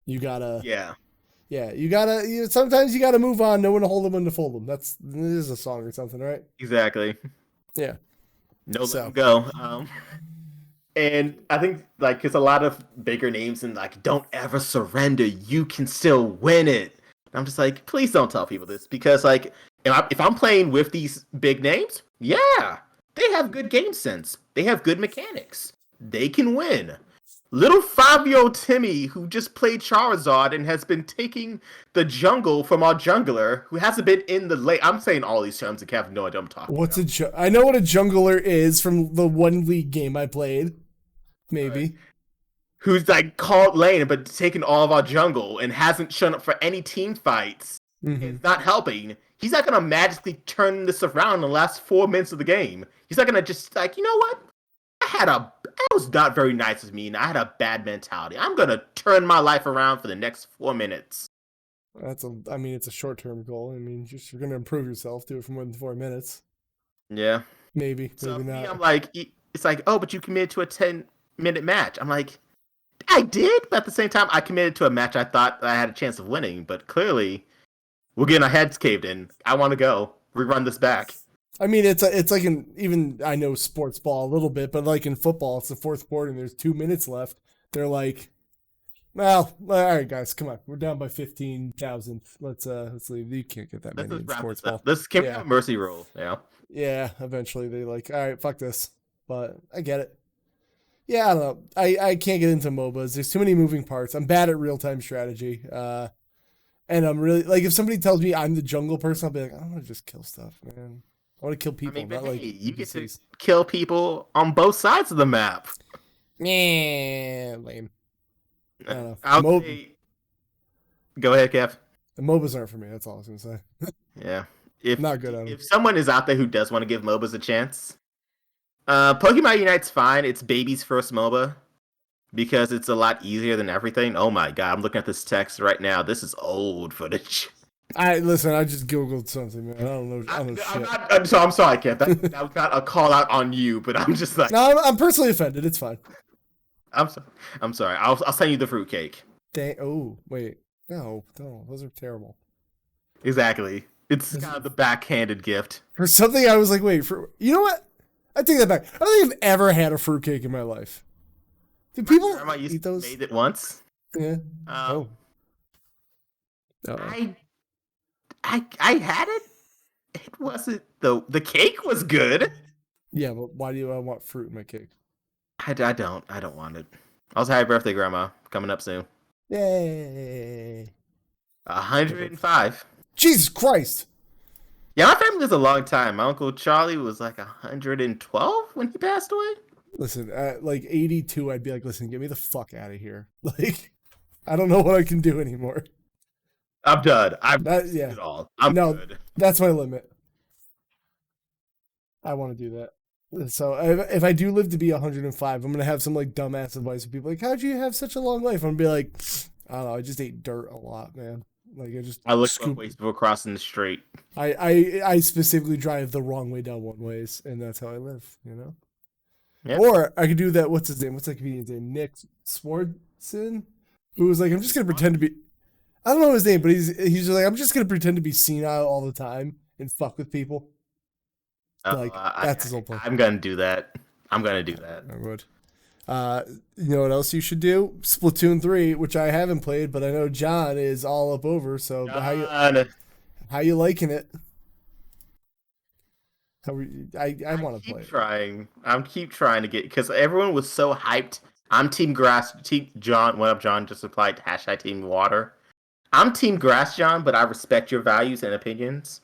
you gotta. Yeah, you gotta. Sometimes you gotta move on. Know when to hold them, when to fold them. This is a song or something, right? Exactly. Yeah. Let them go. And I think because a lot of bigger names and don't ever surrender. You can still win it. And I'm just like, please don't tell people this, because if I'm playing with these big names, yeah, they have good game sense. They have good mechanics. They can win. Little 5-year-old Timmy, who just played Charizard and has been taking the jungle from our jungler, who hasn't been in the lane. I'm saying all these terms and have no idea what I'm talking about. I know what a jungler is from the one League game I played. Maybe. Who's called lane, but taking all of our jungle and hasn't shown up for any team fights. It's not helping. He's not going to magically turn this around in the last 4 minutes of the game. He's not going to just you know what? That was not very nice of me, and I had a bad mentality. I'm gonna turn my life around for the next 4 minutes. It's a short-term goal. You're gonna improve yourself. Do it for more than 4 minutes. Yeah. Maybe not. Me, I'm it's oh, but you committed to a 10-minute match. I'm like, I did, but at the same time, I committed to a match I thought I had a chance of winning, but clearly, we're getting our heads caved in. I want to go. Rerun this back. I mean, it's like even I know sports ball a little bit, but like in football, it's the fourth quarter and there's 2 minutes left. They're like, well, all right, guys, come on, we're down by 15,000. Let's leave. You can't get that many in sports ball. This can have a mercy rule. Yeah. Yeah. Eventually, they like, all right, fuck this. But I get it. Yeah, I don't know. I can't get into MOBAs. There's too many moving parts. I'm bad at real time strategy. And I'm really like, if somebody tells me I'm the jungle person, I'll be like, I want to just kill stuff, man. I want to kill people. But hey, you get to kill people on both sides of the map. Yeah, lame. I don't know. Go ahead, Kev. The MOBAs aren't for me. That's all I was gonna say. Yeah, not good at them. If someone is out there who does want to give MOBAs a chance, Pokemon Unite's fine. It's baby's first MOBA because it's a lot easier than everything. Oh my god, I'm looking at this text right now. This is old footage. I just googled something, man. I don't know shit. I'm sorry, Kev. That was not a call out on you, but I'm just like, no, I'm personally offended. It's fine. I'm sorry. I'll send you the fruitcake. Oh wait, no, those are terrible. Exactly. It's kind of the backhanded gift. For something, I was like, wait, you know what? I take that back. I don't think I've ever had a fruitcake in my life. Do people eat those? Made it once. Yeah. I had it. It wasn't the cake was good. Yeah, but why do I want fruit in my cake? I don't want it. Also, happy birthday, Grandma. Coming up soon. Yay. 105. Jesus Christ. Yeah, my family lives a long time. My Uncle Charlie was like 112 when he passed away. Listen, at like 82, I'd be like, listen, get me the fuck out of here. Like, I don't know what I can do anymore. I'm done. I'm good. That's my limit. I want to do that. So if I do live to be 105, I'm going to have some like dumbass advice for people like, how'd you have such a long life? I'm going to be like, I don't know. I just ate dirt a lot, man. Like I look both ways before crossing the street. I specifically drive the wrong way down one ways, and that's how I live, you know? Yeah. Or I could do that. What's his name? What's that comedian's name? Nick Swardson, who was like, I'm just going to pretend to be, I don't know his name, but he's just like, I'm just going to pretend to be senile all the time and fuck with people. Like, that's his whole point. I'm going to do that. I'm going to do that. I would. You know what else you should do? Splatoon 3, which I haven't played, but I know John is all up over. So how you liking it? I want to play. I'm keep trying to get, because everyone was so hyped. I'm Team Grass. John, what up, John? Just replied # Team Water. I'm Team Grass, John, but I respect your values and opinions.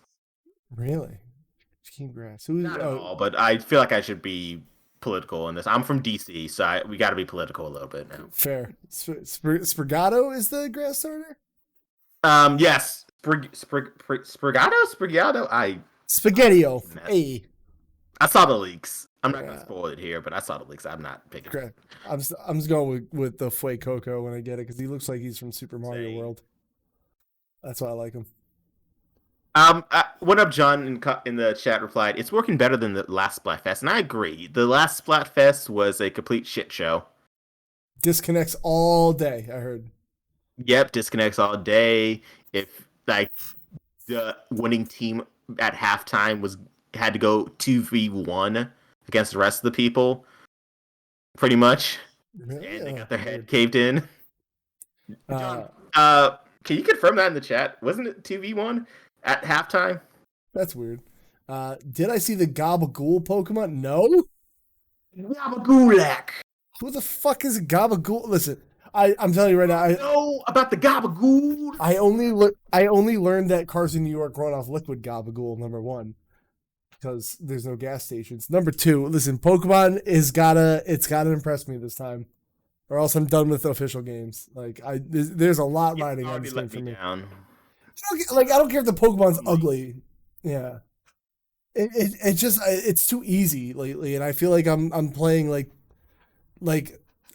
Really? Team Grass? Not at all, but I feel like I should be political in this. I'm from DC, so we got to be political a little bit now. Fair. Sprigato is the grass starter? Yes. Sprigato? Spaghetti-O. Hey. I saw the leaks. I'm not going to spoil it here, but I saw the leaks. I'm not picking it. I'm just going with the Fue Coco when I get it, because he looks like he's from Super Mario World. That's why I like him. What up, John in the chat replied, it's working better than the last Splatfest, and I agree. The last Splatfest was a complete shit show. Disconnects all day, I heard. Yep, disconnects all day. If like the winning team at halftime had to go 2v1 against the rest of the people, pretty much. Really? And they got their head caved in. John, can you confirm that in the chat? Wasn't it 2v1 at halftime? That's weird. Did I see the Gabagool Pokemon? No. Gabagoolak. Who the fuck is a Gabagool? Listen, I'm telling you right now. I know about the Gabagool. I only learned that cars in New York run off liquid Gabagool. Number one, because there's no gas stations. Number two, listen, Pokemon it's gotta impress me this time, or else I'm done with the official games. Like there's a lot riding on this game for me. I don't care if the Pokemon's ugly. Yeah. It's too easy lately, and I feel like I'm playing like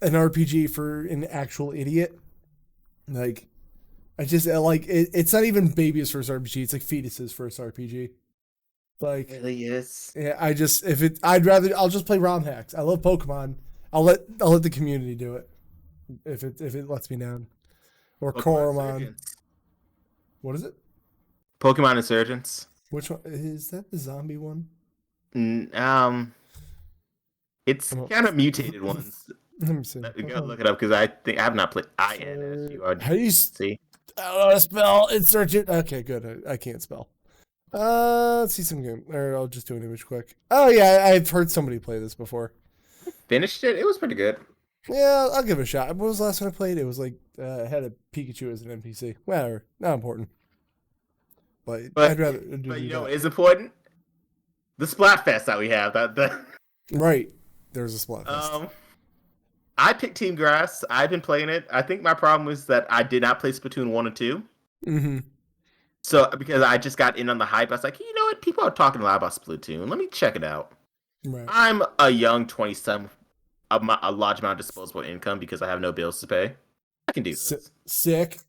an RPG for an actual idiot. Like I just like it's not even baby's first RPG, it's like fetus's first RPG. Like it really is. Yeah, I'll just play ROM hacks. I love Pokemon. I'll let the community do it if it lets me down. Or Coromon. What is it? Pokemon Insurgents. Which one is that? The zombie one? It's kind of mutated ones. Let me see. Go look it up because I think I have not played INSURD. How do you see? I don't know how to spell. Insert it. Okay, good. I can't spell. Let's see some game. Or I'll just do an image quick. Oh yeah, I've heard somebody play this before. Finished it. It was pretty good. Yeah, I'll give it a shot. What was the last time I played? It was like I had a Pikachu as an NPC. Whatever, not important. But I'd rather. But you know what is important? The Splatfest that we have. Right. There's a Splatfest. I picked Team Grass. I've been playing it. I think my problem was that I did not play Splatoon 1 and 2. Mm-hmm. So because I just got in on the hype, I was like, you know what? People are talking a lot about Splatoon. Let me check it out. Right. I'm a young 27, a large amount of disposable income because I have no bills to pay. I can do this. Sick.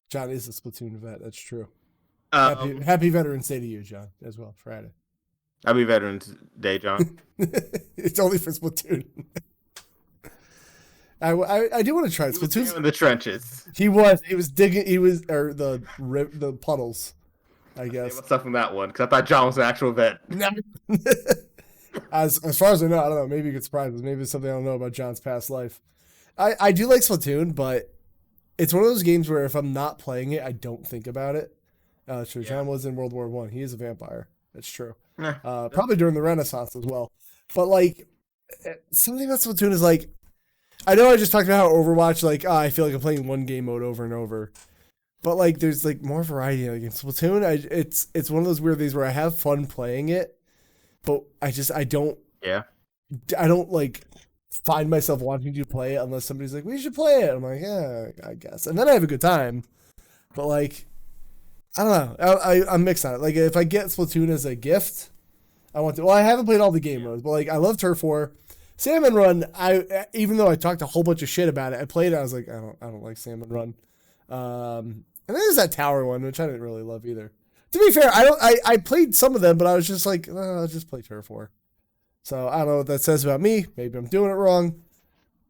John is a Splatoon vet. That's true. Happy Veterans Day to you, John, as well. Friday. Happy Veterans Day, John. It's only for Splatoon. I do want to try Splatoon in the trenches. He was digging. The puddles. I guess. What's up from that one? Because I thought John was an actual vet. As far as I know, I don't know. Maybe you could surprise us. Maybe it's something I don't know about John's past life. I do like Splatoon, but it's one of those games where if I'm not playing it, I don't think about it. True. Yeah. John was in World War I. He is a vampire. That's true. Probably during the Renaissance as well. But like something about Splatoon is like, I know I just talked about how Overwatch, like, I feel like I'm playing one game mode over and over. But like there's like more variety. Like in Splatoon, it's one of those weird things where I have fun playing it, but I don't like find myself wanting to play it unless somebody's like, we should play it. I'm like, yeah, I guess. And then I have a good time. But like, I don't know. I'm mixed on it. Like if I get Splatoon as a gift, I want to. Well, I haven't played all the game modes, but like I love Turf War. Salmon Run, even though I talked a whole bunch of shit about it, I played it. I was like, I don't like Salmon Run. And then there's that tower one, which I didn't really love either. To be fair, I played some of them, but I was just like, I'll just play Turf War. So I don't know what that says about me. Maybe I'm doing it wrong.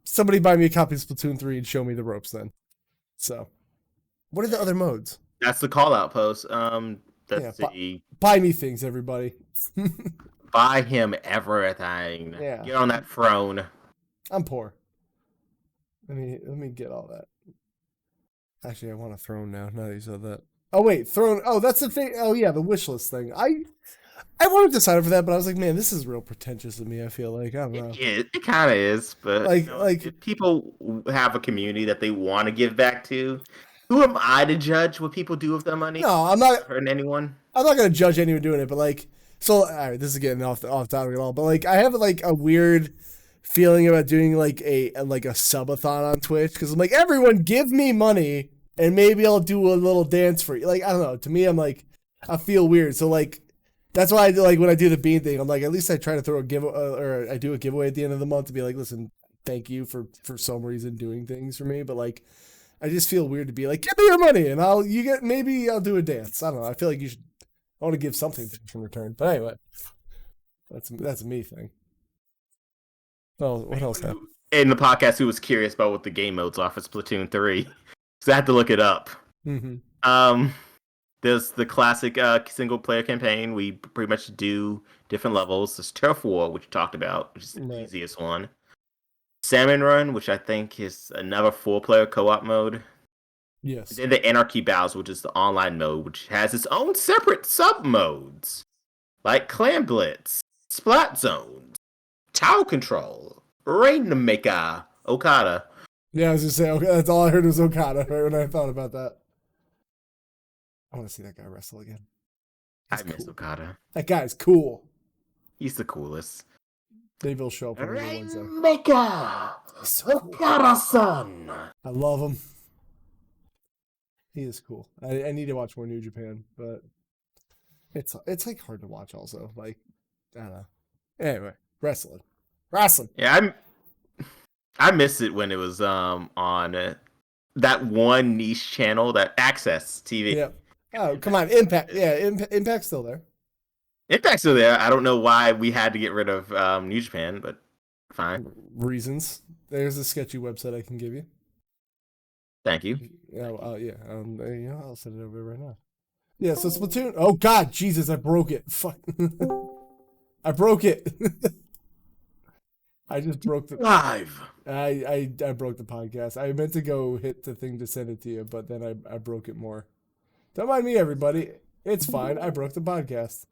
Somebody buy me a copy of Splatoon 3 and show me the ropes then. So, what are the other modes? That's the call out post. Buy me things, everybody. Buy him everything. Yeah. Get on that throne. I'm poor. Let me get all that. Actually, I want a throne now. Now that you said that. Oh wait, throne. Oh, that's the thing. Oh yeah, the wish list thing. I wanted to sign up for that, but I was like, man, this is real pretentious of me. I feel like I don't know. It kind of is, but if people have a community that they want to give back to. Who am I to judge what people do with their money? No, I'm not hurting anyone. I'm not gonna judge anyone doing it, but like, so all right, this is getting off topic at all. But like, I have like a weird feeling about doing like a subathon on Twitch because I'm like, everyone give me money and maybe I'll do a little dance for you. Like, I don't know. To me, I'm like, I feel weird. So like, that's why I do, like when I do the bean thing, I'm like, at least I try to throw a or I do a giveaway at the end of the month to be like, listen, thank you for some reason doing things for me, but like. I just feel weird to be like, give me your money and maybe I'll do a dance. I don't know. I feel like I want to give something in return. But anyway, that's a me thing. Well, what else happened? In the podcast, who was curious about what the game modes are for Splatoon 3. So I had to look it up. Mm-hmm. There's the classic single player campaign. We pretty much do different levels. There's Turf War, which we talked about, which is the easiest one. Salmon Run, which I think is another 4-player co-op mode. Yes. And then the Anarchy Battles, which is the online mode, which has its own separate sub-modes. Like Clan Blitz, Splat Zones, Tower Control, Rainmaker, Okada. Yeah, I was just saying, that's all I heard was Okada right when I thought about that. I want to see that guy wrestle again. I miss Okada. That guy's cool. He's the coolest. Maybe he'll show up on Wednesday. Rainmaker! Okada-san! I love him. He is cool. I need to watch more New Japan, but it's like hard to watch also. Like, I don't know. Anyway, wrestling. Yeah, I miss it when it was on that one niche channel, that Access TV. Yeah. Oh, come on, Impact. Yeah, Impact's still there. Impact's still there. I don't know why we had to get rid of New Japan, but fine. Reasons. There's a sketchy website I can give you. Thank you. Yeah. I'll send it over right now. Yeah, so Splatoon. Oh God, Jesus, I broke it. Fuck. I broke it. I just broke the Live. I broke the podcast. I meant to go hit the thing to send it to you, but then I broke it more. Don't mind me, everybody. It's fine. I broke the podcast.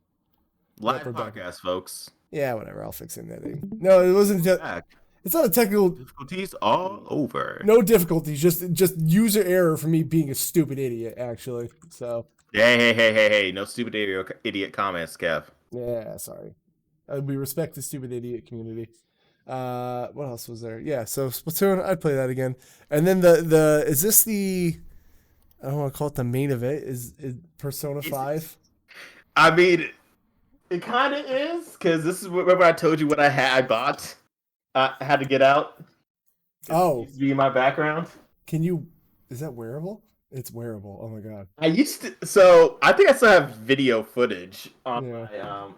Live podcast, folks. Yeah, whatever. I'll fix it in editing. No, it wasn't. It's not a technical difficulties all over. No difficulties. Just user error for me being a stupid idiot. Actually, so. Hey! No stupid idiot comments, Kev. Yeah, sorry. We respect the stupid idiot community. What else was there? Yeah, so Splatoon, I'd play that again. And then the is this the I don't want to call it the main event. Is Persona 5? I mean, it kind of is, because this is remember I told you what I bought. I had to get out. Oh, be in my background. Is that wearable? It's wearable. Oh my god. I used to. So I think I still have video footage on my.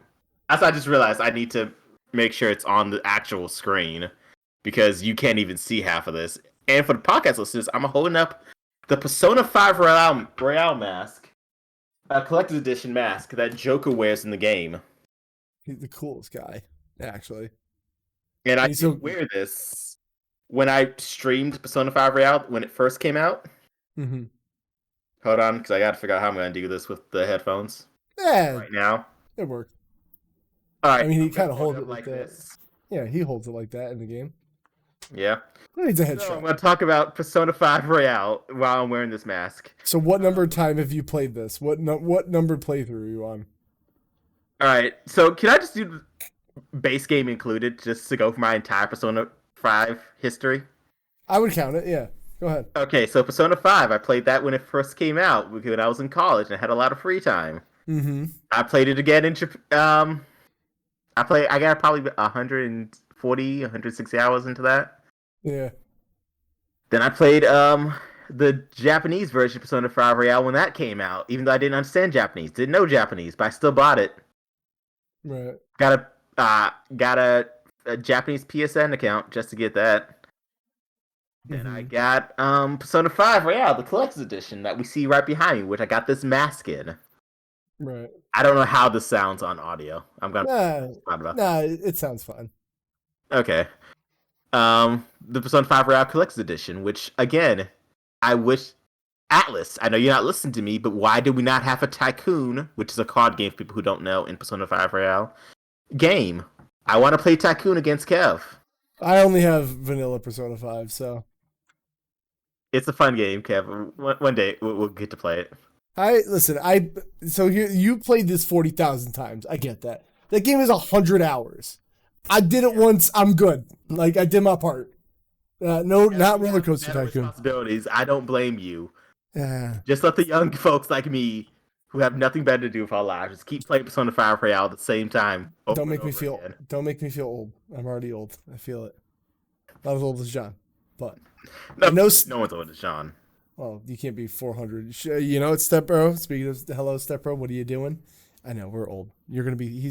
As I just realized, I need to make sure it's on the actual screen because you can't even see half of this. And for the podcast listeners, I'm holding up the Persona 5 Royale mask, a collector's edition mask that Joker wears in the game. He's the coolest guy, actually. And I did wear this when I streamed Persona 5 Royale when it first came out. Mm-hmm. Hold on, because I got to figure out how I'm going to do this with the headphones. Yeah, right now. It worked. All right. I mean, he kind of holds it like that. This. Yeah, he holds it like that in the game. Yeah. He needs a headshot. So I'm going to talk about Persona 5 Royale while I'm wearing this mask. So what number of time have you played this? What number playthrough are you on? All right. So can I just do base game included just to go for my entire Persona 5 history? I would count it, yeah. Go ahead. Okay, so Persona 5, I played that when it first came out when I was in college and I had a lot of free time. Mm-hmm. I played it again in Japan. I got probably 140, 160 hours into that. Yeah. Then I played the Japanese version of Persona 5 Royale when that came out, even though I didn't understand Japanese, didn't know Japanese, but I still bought it. Right. Got a Japanese PSN account just to get that. Then I got Persona 5 Royale, the collector's edition that we see right behind me, which I got this mask in. Right. I don't know how this sounds on audio. I'm gonna it sounds fine. Okay. The Persona 5 Royale collector's edition, which again, I wish Atlas, I know you're not listening to me, but why did we not have a Tycoon, which is a card game for people who don't know in Persona 5 Royale game? I want to play Tycoon against Kev. I only have vanilla Persona 5, so it's a fun game, Kev. One day we'll get to play it. So you played this 40,000 times. I get that. That game is 100 hours. I did it once. I'm good. Like, I did my part. Not Roller Coaster Tycoon. Responsibilities. I don't blame you. Yeah. Just let the young folks like me, who have nothing better to do with our lives, just keep playing Persona 5 Royale at the same time. Don't make me feel old. I'm already old. I feel it. Not as old as John, but no one's older than John. Well, you can't be 400. You know, it's Step Bro. Speaking of hello, Step Bro, what are you doing? I know we're old. He's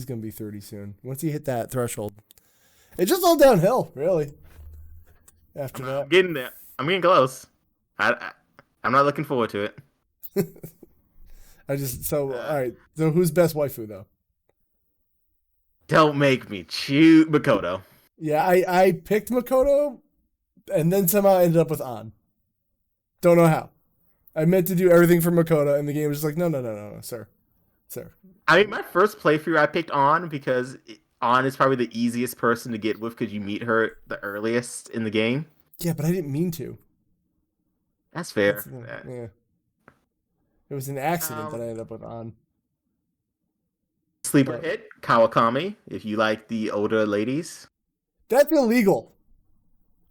gonna be 30 soon. Once you hit that threshold, it's just all downhill, really. After that, I'm getting there. I'm getting close. I'm not looking forward to it. All right. So who's best waifu though? Don't make me choose Makoto. Yeah, I picked Makoto, and then somehow ended up with An. Don't know how. I meant to do everything for Makoto, and the game was just like, no, sir. I mean, my first playthrough, I picked An because An is probably the easiest person to get with because you meet her the earliest in the game. Yeah, but I didn't mean to. That's fair. Yeah. It was an accident that I ended up with An. Sleeper hit, Kawakami, if you like the older ladies. That's illegal.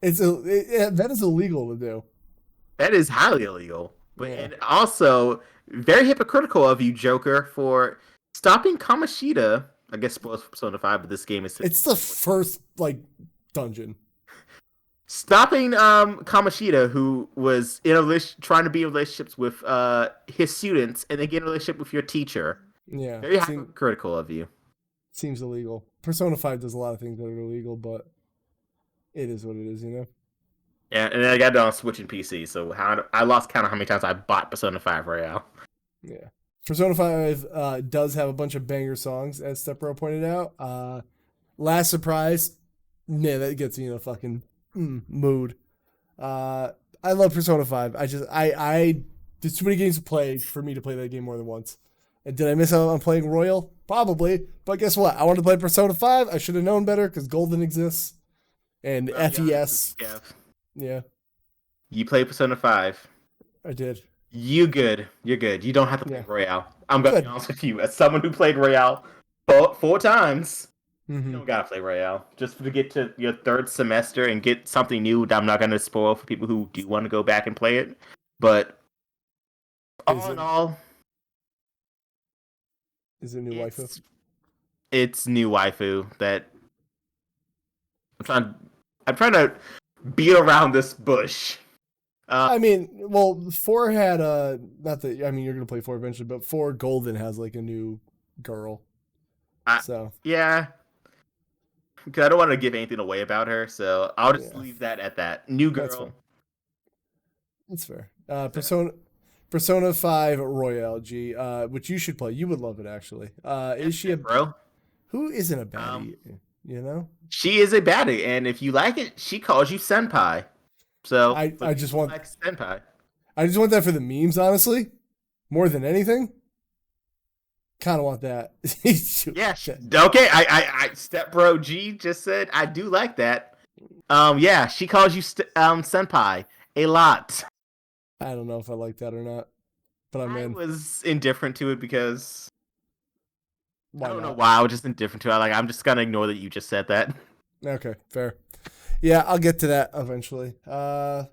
That is illegal to do. That is highly illegal. And also, very hypocritical of you, Joker, for stopping Kamoshida. I guess spoilers for Persona 5, but this game is... It's the first, dungeon. Stopping Kamoshida, who was trying to be in relationships with his students, and then get in a relationship with your teacher. Yeah. Very hypocritical of you. Seems illegal. Persona 5 does a lot of things that are illegal, but it is what it is, you know? Yeah, and then I got it on Switch and PC, so I lost count of how many times I bought Persona 5 Royale. Yeah. Persona 5 does have a bunch of banger songs, as Stepbro pointed out. Last Surprise, man, that gets me in a fucking mood. I love Persona 5. There's too many games to play for me to play that game more than once. And did I miss out on playing Royal? Probably. But guess what? I wanted to play Persona 5. I should have known better because Golden exists. And FES. Yeah. You play Persona 5. I did. You're good. You don't have to play Royale. I'm going to be honest with you. As someone who played Royale four times, you don't got to play Royale. Just to get to your third semester and get something new that I'm not going to spoil for people who do want to go back and play it. But all in all... Is it new waifu? It's new waifu that... I'm trying to beat around this bush. I mean, well, 4 had not that I mean you're gonna play 4 eventually, but 4 Golden has like a new girl. So yeah, because I don't want to give anything away about her, so I'll just leave that at that. New girl. That's fair. Persona 5 Royale G, which you should play. You would love it actually. Is she a bro? Who isn't a baddie? You know, she is a baddie, and if you like it, she calls you senpai. So I just want senpai. I just want that for the memes, honestly, more than anything. Kind of want that. Yeah. Okay. I Step Bro G just said I do like that. Yeah, she calls you senpai a lot. I don't know if I like that or not, but I was indifferent to it because I don't know why. I was just indifferent to it. I'm just gonna ignore that you just said that. Okay, fair. Yeah, I'll get to that eventually. That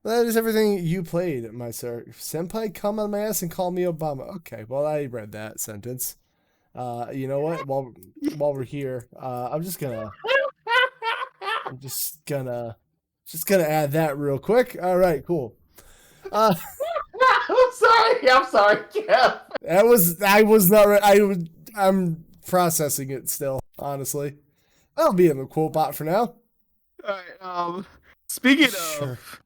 is everything you played, my sir. Senpai, come on my ass and call me Obama. Okay, well, I read that sentence. You know what? While we're here, I'm just gonna add that real quick. All right, cool. I'm sorry, Kev. I was not right. I'm processing it still, honestly. I'll be in the quote bot for now. All right. Speaking of,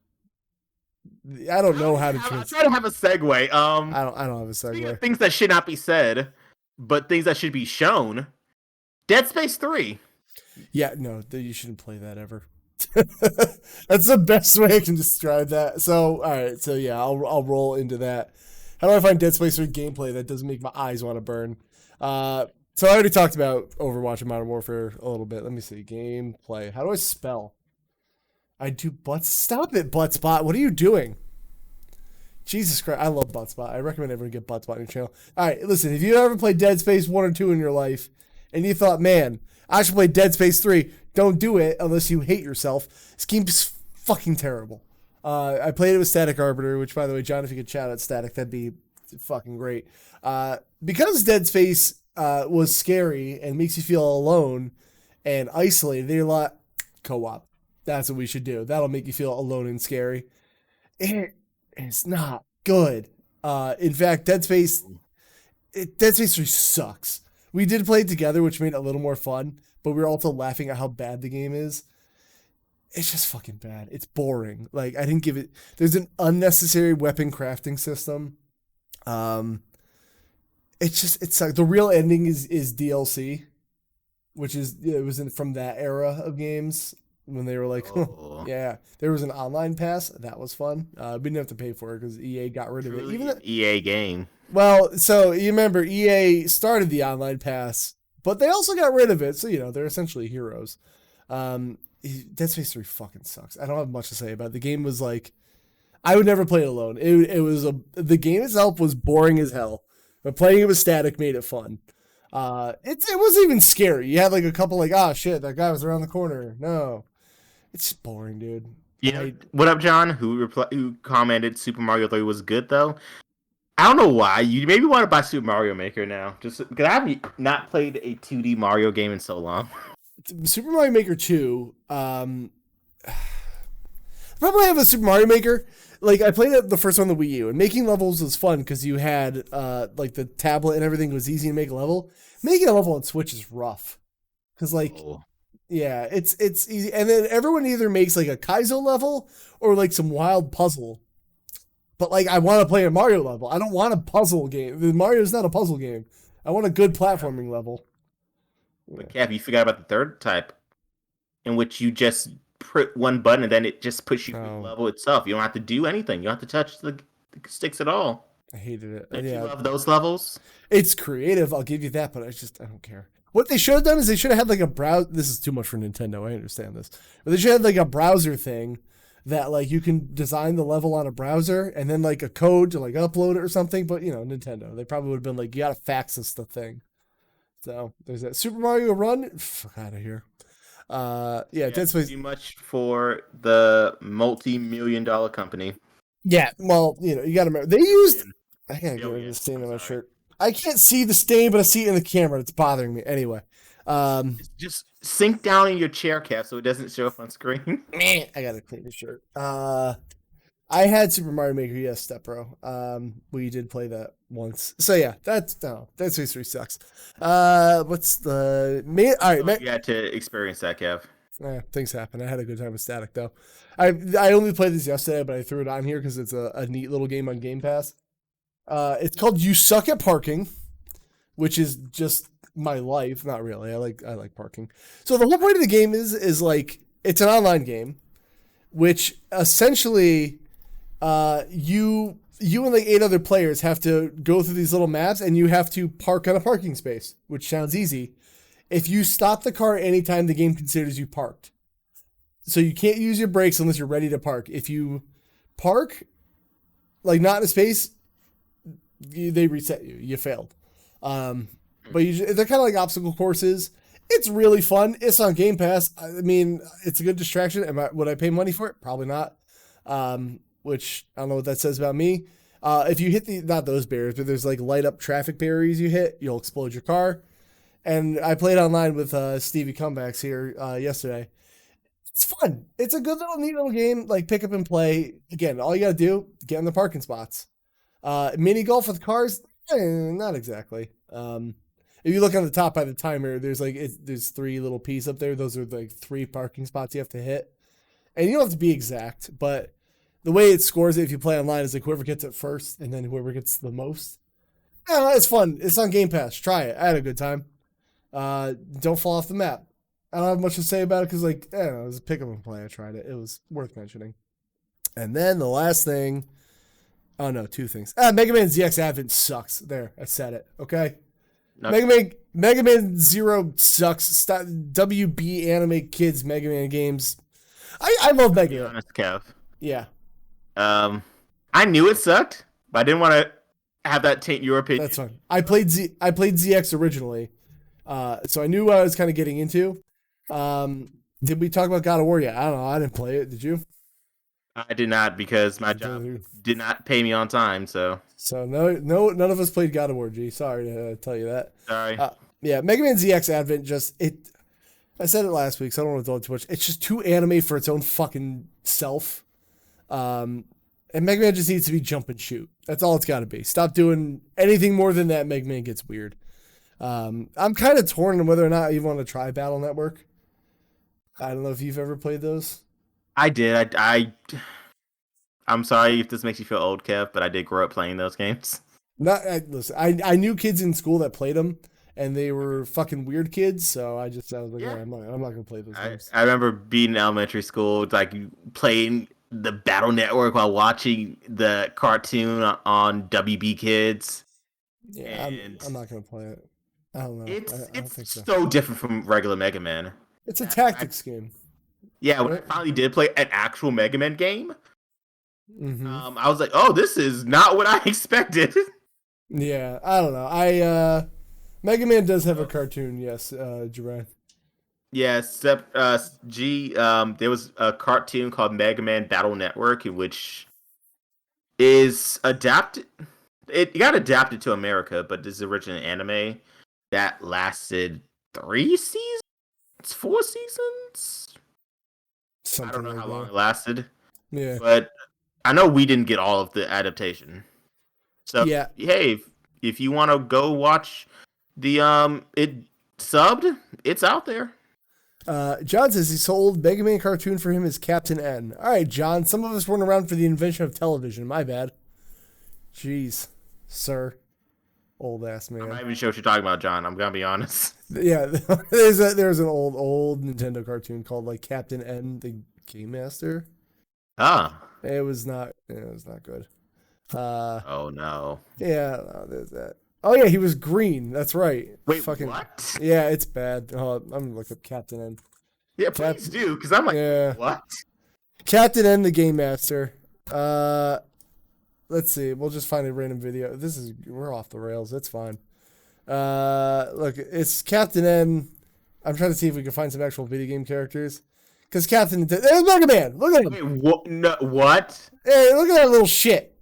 I don't know how to. I try to have a segue. I don't have a segue. Speaking of things that should not be said, but things that should be shown. Dead Space 3. Yeah, no, you shouldn't play that ever. That's the best way I can describe that. So, all right, so yeah, I'll roll into that. How do I find Dead Space 3 gameplay that doesn't make my eyes want to burn? So I already talked about Overwatch and Modern Warfare a little bit. Let me see. Gameplay. How do I spell? I do butts. Stop it, Buttspot. What are you doing? Jesus Christ. I love Buttspot. I recommend everyone get Buttspot on your channel. All right, listen. If you ever played Dead Space 1 or 2 in your life and you thought, man, I should play Dead Space 3, don't do it unless you hate yourself. This game's fucking terrible. I played it with Static Arbiter, which, by the way, John, if you could shout out Static, that'd be fucking great. Because Dead Space was scary and makes you feel alone and isolated, they're like, co-op. That's what we should do. That'll make you feel alone and scary. It's not good. In fact, Dead Space 3 sucks. We did play it together, which made it a little more fun, but we were also laughing at how bad the game is. It's just fucking bad. It's boring. Like, I didn't give it... There's an unnecessary weapon crafting system. It's like the real ending is DLC, which is it was from that era of games when they were like, yeah, there was an online pass that was fun. We didn't have to pay for it because EA got rid of it. Even an EA game. Well, so you remember EA started the online pass, but they also got rid of it. So they're essentially heroes. Dead Space 3 fucking sucks. I don't have much to say about it. The game was like, I would never play it alone. The game itself was boring as hell. But playing it with Static made it fun. It wasn't even scary. You had like a couple like, oh shit, that guy was around the corner. No, it's just boring, dude. Yeah. What up, John? Who commented Super Mario 3 was good though? I don't know why. You maybe want to buy Super Mario Maker now, just because I have not played a 2D Mario game in so long. Super Mario Maker 2. Probably have a Super Mario Maker. Like, I played the first one on the Wii U, and making levels was fun because you had, like, the tablet and everything was easy to make a level. Making a level on Switch is rough. Because, like, yeah, it's easy. And then everyone either makes, like, a Kaizo level or, like, some wild puzzle. But like, I want to play a Mario level. I don't want a puzzle game. Mario's not a puzzle game. I want a good platforming level. But Kev, you forgot about the third type, in which you just put one button and then it just puts you through the level itself. You don't have to do anything. You don't have to touch the sticks at all. I hated it. Don't you love those levels? It's creative, I'll give you that, but I don't care. What they should have done is they should have had like a browser. This is too much for Nintendo, I understand this. But they should have like a browser thing that like you can design the level on a browser and then like a code to like upload it or something. But Nintendo, they probably would have been like, you gotta fax us the thing. So there's that. Super Mario Run, fuck out of here. Dead Space. Too much for the multi-million-dollar company. Yeah, well, you gotta remember they used. I gotta get rid of the stain on my shirt. I can't see the stain, but I see it in the camera. It's bothering me. Anyway, just sink down in your chair cap so it doesn't show up on screen. I gotta clean the shirt. I had Super Mario Maker, yes, Step Bro. We did play that once. So yeah, Dead Space 3 sucks. What's the main? All right, you had to experience that, Kev. Things happen. I had a good time with Static though. I only played this yesterday, but I threw it on here because it's a neat little game on Game Pass. It's called You Suck at Parking, which is just my life. Not really. I like parking. So the whole point of the game is like it's an online game, which essentially you and like 8 other players have to go through these little maps and you have to park on a parking space, which sounds easy. If you stop the car anytime, the game considers you parked. So you can't use your brakes unless you're ready to park. If you park, like not in a space, they reset you. You failed. But they're kind of like obstacle courses. It's really fun. It's on Game Pass. I mean, it's a good distraction. Would I pay money for it? Probably not. Which I don't know what that says about me. If you hit not those barriers, but there's like light up traffic barriers you hit, you'll explode your car. And I played online with Stevie Comebacks here yesterday. It's fun. It's a good little neat little game. Like pick up and play. Again, all you got to do, get in the parking spots. Mini golf with cars? Not exactly. If you look on the top by the timer, there's 3 little P's up there. Those are like 3 parking spots you have to hit. And you don't have to be exact, but the way it scores it if you play online is like whoever gets it first and then whoever gets the most. It's fun. It's on Game Pass. Try it. I had a good time. Don't fall off the map. I don't have much to say about it because it was a pick up and play. I tried it. It was worth mentioning. And then the last thing. Oh no, 2 things. Mega Man ZX Advent sucks. There, I said it. Okay. Mega Man Zero sucks. Stop, WB Anime Kids Mega Man games. I love Mega Man. Honest, Kev. Yeah. I knew it sucked, but I didn't want to have that taint your opinion. That's fine. I played ZX originally, so I knew what I was kind of getting into. Did we talk about God of War yet? I don't know. I didn't play it. Did you? I did not because my job did not pay me on time. So no, none of us played God of War. G. Sorry to tell you that. Sorry. Yeah, Mega Man ZX Advent I said it last week, so I don't want to dwell too much. It's just too anime for its own fucking self. And Mega Man just needs to be jump and shoot. That's all it's got to be. Stop doing anything more than that. Mega Man gets weird. I'm kind of torn on whether or not I even want to try Battle Network. I don't know if you've ever played those. I did. I'm sorry if this makes you feel old, Kev, but I did grow up playing those games. Listen, I knew kids in school that played them, and they were fucking weird kids. So I was like, yeah. I'm not gonna play those games. I remember being in elementary school, like playing the Battle Network while watching the cartoon on WB Kids. Yeah, I'm not gonna play it. I don't know. It's so different from regular Mega Man. It's a tactics game. Yeah, when I finally did play an actual Mega Man game, mm-hmm. I was like, "Oh, this is not what I expected." Yeah, I don't know. Mega Man does have a cartoon, yes, Jermaine. Yeah, there was a cartoon called Mega Man Battle Network, which is adapted. It got adapted to America, but this is original anime that lasted 3 seasons, 4 seasons. I don't know how long it lasted. Yeah, but I know we didn't get all of the adaptation. So yeah, hey, if you want to go watch the it subbed, it's out there. John says he sold Mega Man cartoon for him as Captain N. All right, John. Some of us weren't around for the invention of television. My bad. Jeez, sir. Old ass man. I'm not even sure what you're talking about, John. I'm gonna be honest. Yeah, there's an old Nintendo cartoon called like Captain N, the Game Master. Ah. It was not good. Oh no. Yeah, there's that. Oh yeah, he was green. That's right. Wait, what? Yeah, it's bad. Oh, I'm gonna look up Captain N. Yeah, please do, because I'm like, what? Captain N, the Game Master. Let's see. We'll just find a random video. We're off the rails. It's fine. Look, it's Captain N. I'm trying to see if we can find some actual video game characters. Because Captain... There's Mega Man! Look at him! Wait, what? No, what? Hey, look at that little shit!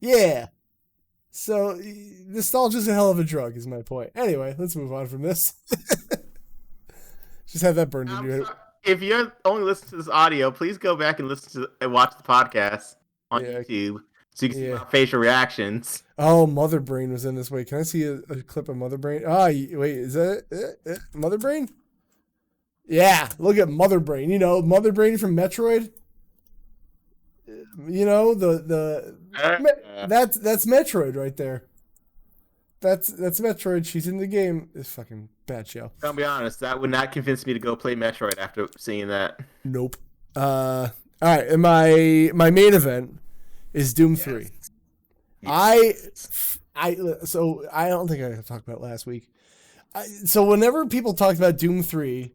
Yeah. So, nostalgia's a hell of a drug, is my point. Anyway, let's move on from this. Just have that burned into your head. If you're only listening to this audio, please go back and listen to and watch the podcast on YouTube so you can see my facial reactions. Oh, Mother Brain was in this. Wait, can I see a clip of Mother Brain? Wait, is that it? Mother Brain? Yeah, look at Mother Brain. You know, Mother Brain from Metroid. You know, that's Metroid right there. That's Metroid. She's in the game. It's fucking bad show. I'll be honest, that would not convince me to go play Metroid after seeing that. Nope. All right, and my main event is Doom 3. Yes. I don't think I talked about it last week. So whenever people talk about Doom 3,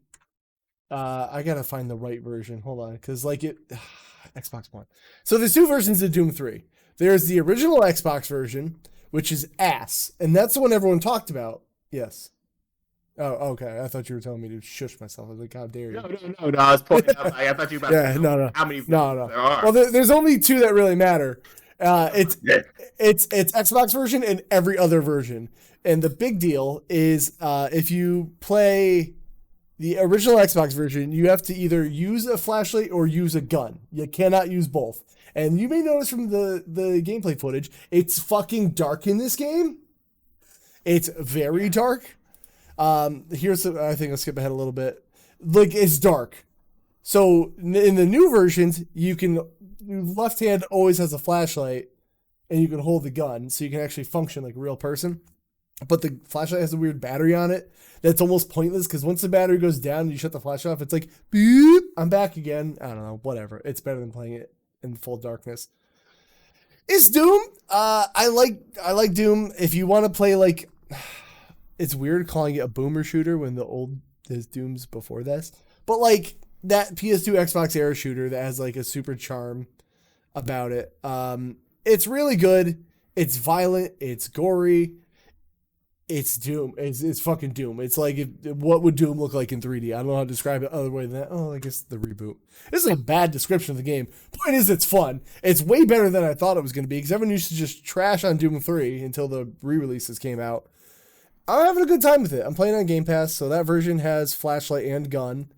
I gotta find the right version. Hold on, because Xbox One. So there's two versions of Doom 3. There's the original Xbox version, which is ass, and that's the one everyone talked about. Yes. Oh, okay. I thought you were telling me to shush myself. I was like, how dare you? No. I was pointing out. I thought you were about to know how many there are. Well, there's only two that really matter. It's Xbox version and every other version. And the big deal is if you play the original Xbox version, you have to either use a flashlight or use a gun. You cannot use both. And you may notice from the gameplay footage, it's fucking dark in this game. It's very dark. I think I'll skip ahead a little bit. Like, it's dark. So in the new versions, left hand always has a flashlight and you can hold the gun so you can actually function like a real person. But the flashlight has a weird battery on it that's almost pointless because once the battery goes down and you shut the flashlight off, it's like, beep, I'm back again. I don't know, whatever. It's better than playing it in full darkness. It's Doom. I like Doom. If you want to play like, it's weird calling it a boomer shooter when there's Dooms before this, but like that PS2 Xbox era shooter that has like a super charm about it. It's really good. It's violent. It's gory. It's Doom. It's fucking Doom. It's like, what would Doom look like in 3D? I don't know how to describe it other way than that. Oh, I guess the reboot. This is a bad description of the game. Point is, it's fun. It's way better than I thought it was going to be because everyone used to just trash on Doom 3 until the re-releases came out. I'm having a good time with it. I'm playing on Game Pass, so that version has flashlight and gun.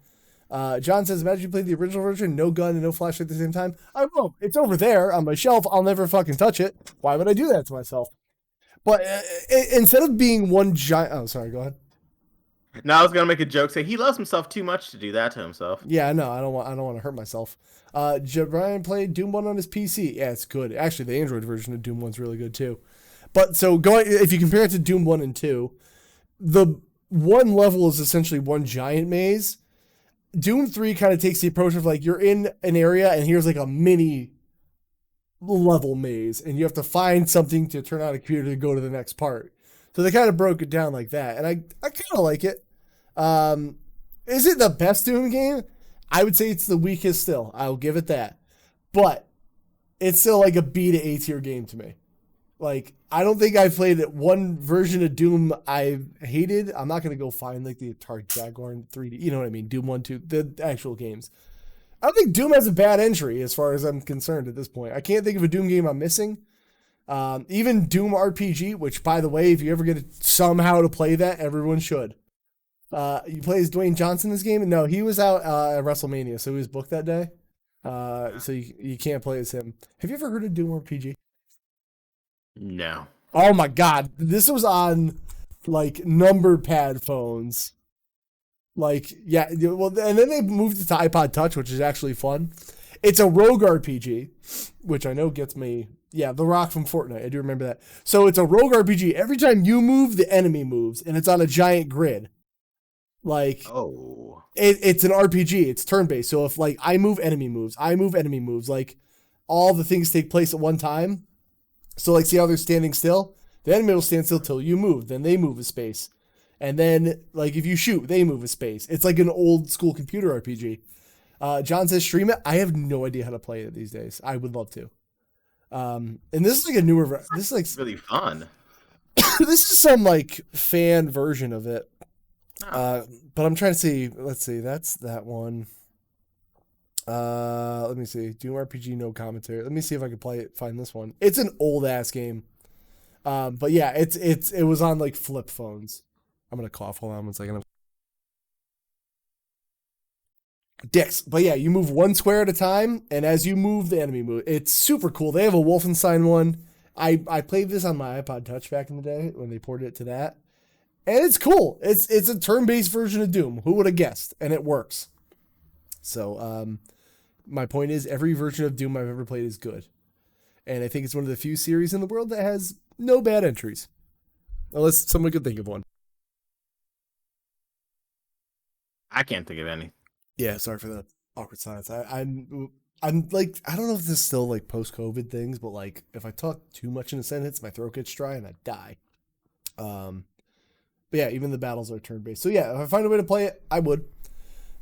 John says, imagine you played the original version, no gun and no flashlight at the same time. I won't. It's over there on my shelf. I'll never fucking touch it. Why would I do that to myself? But instead of being one giant... Oh, sorry, go ahead. No, I was going to make a joke saying he loves himself too much to do that to himself. Yeah, no, I don't want to hurt myself. Brian played Doom 1 on his PC. Yeah, it's good. Actually, the Android version of Doom 1's really good too. But so if you compare it to Doom 1 and 2, the one level is essentially one giant maze. Doom 3 kind of takes the approach of like, you're in an area and here's like a mini level maze and you have to find something to turn on a computer to go to the next part. So they kind of broke it down like that. And I kind of like it. Is it the best Doom game? I would say it's the weakest still. I'll give it that. But it's still like a B to A tier game to me. Like, I don't think I've played one version of Doom I've hated. I'm not going to go find like the Atari Jaguar in 3D. You know what I mean? Doom 1, 2, the actual games. I don't think Doom has a bad entry as far as I'm concerned at this point. I can't think of a Doom game I'm missing. Even Doom RPG, which, by the way, if you ever get somehow to play that, everyone should. You play as Dwayne Johnson in this game? No, he was out at WrestleMania, so he was booked that day. So you can't play as him. Have you ever heard of Doom RPG? No. Oh my God. This was on like number pad phones. Like, yeah, well, and then they moved it to iPod Touch, which is actually fun. It's a rogue RPG, which I know gets me. Yeah, The Rock from Fortnite. I do remember that. So it's a rogue RPG. Every time you move, the enemy moves, and it's on a giant grid. Like, it's an RPG. It's turn-based. So if, like, I move, enemy moves. I move, enemy moves. Like, all the things take place at one time. So, like, see how they're standing still? The enemy will stand still till you move. Then they move a space. And then, like, if you shoot, they move a space. It's like an old school computer RPG. John says, stream it. I have no idea how to play it these days. I would love to. And this is like a newer, this is like really fun. This is some like fan version of it. But I'm trying to see, let's see, that's that one. Let me see. Doom RPG, no commentary. Let me see if I can find this one. It's an old ass game. But yeah, it was on like flip phones. I'm going to cough. Hold on 1 second. Dicks. But yeah, you move one square at a time, and as you move, the enemy move. It's super cool. They have a Wolfenstein one. I played this on my iPod Touch back in the day when they ported it to that. And it's cool. It's a turn-based version of Doom. Who would have guessed? And it works. So, my point is, every version of Doom I've ever played is good. And I think it's one of the few series in the world that has no bad entries. Unless someone could think of one. I can't think of any. Yeah, sorry for the awkward silence. I'm like, I don't know if this is still like post-COVID things, but like if I talk too much in a sentence, my throat gets dry and I die. But yeah, even the battles are turn-based. So yeah, if I find a way to play it, I would.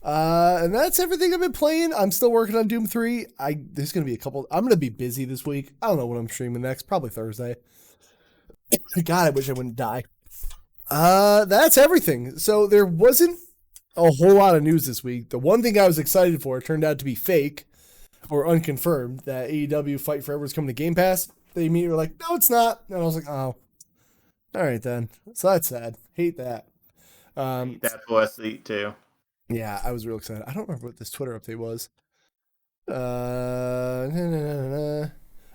And that's everything I've been playing. I'm still working on Doom 3. There's going to be I'm going to be busy this week. I don't know when I'm streaming next. Probably Thursday. God, I wish I wouldn't die. That's everything. So there wasn't a whole lot of news this week. The one thing I was excited for turned out to be fake or unconfirmed, that AEW Fight Forever is coming to Game Pass. They immediately were like, no, it's not. And I was like, oh, all right then. So that's sad. Hate that. That for us too. Yeah, I was real excited. I don't remember what this Twitter update was.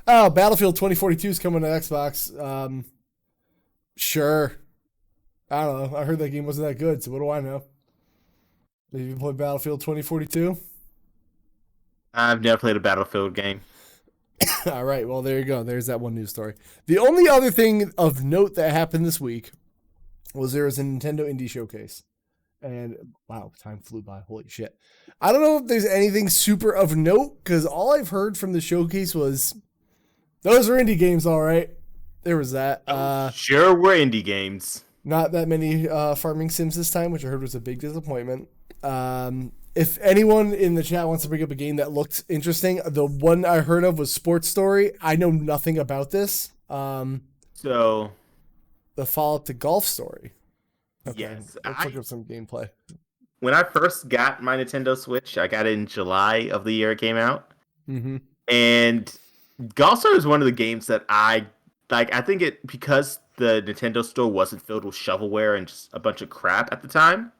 Oh, Battlefield 2042 is coming to Xbox. Sure. I don't know. I heard that game wasn't that good, so what do I know? Have you played Battlefield 2042? I've never played a Battlefield game. All right, well, there you go. There's that one news story. The only other thing of note that happened this week was there was a Nintendo Indie Showcase. And, wow, time flew by. Holy shit. I don't know if there's anything super of note, because all I've heard from the showcase was, those are indie games, all right. There was that. Sure were indie games. Not that many farming sims this time, which I heard was a big disappointment. If anyone in the chat wants to bring up a game that looked interesting, the one I heard of was Sports Story. I know nothing about this. So the follow-up to Golf Story. Okay, yes, let's look up some gameplay. When I first got my Nintendo Switch, I got it in July of the year it came out. Mm-hmm. And Golf Story is one of the games that I like. I think it because the Nintendo store wasn't filled with shovelware and just a bunch of crap at the time.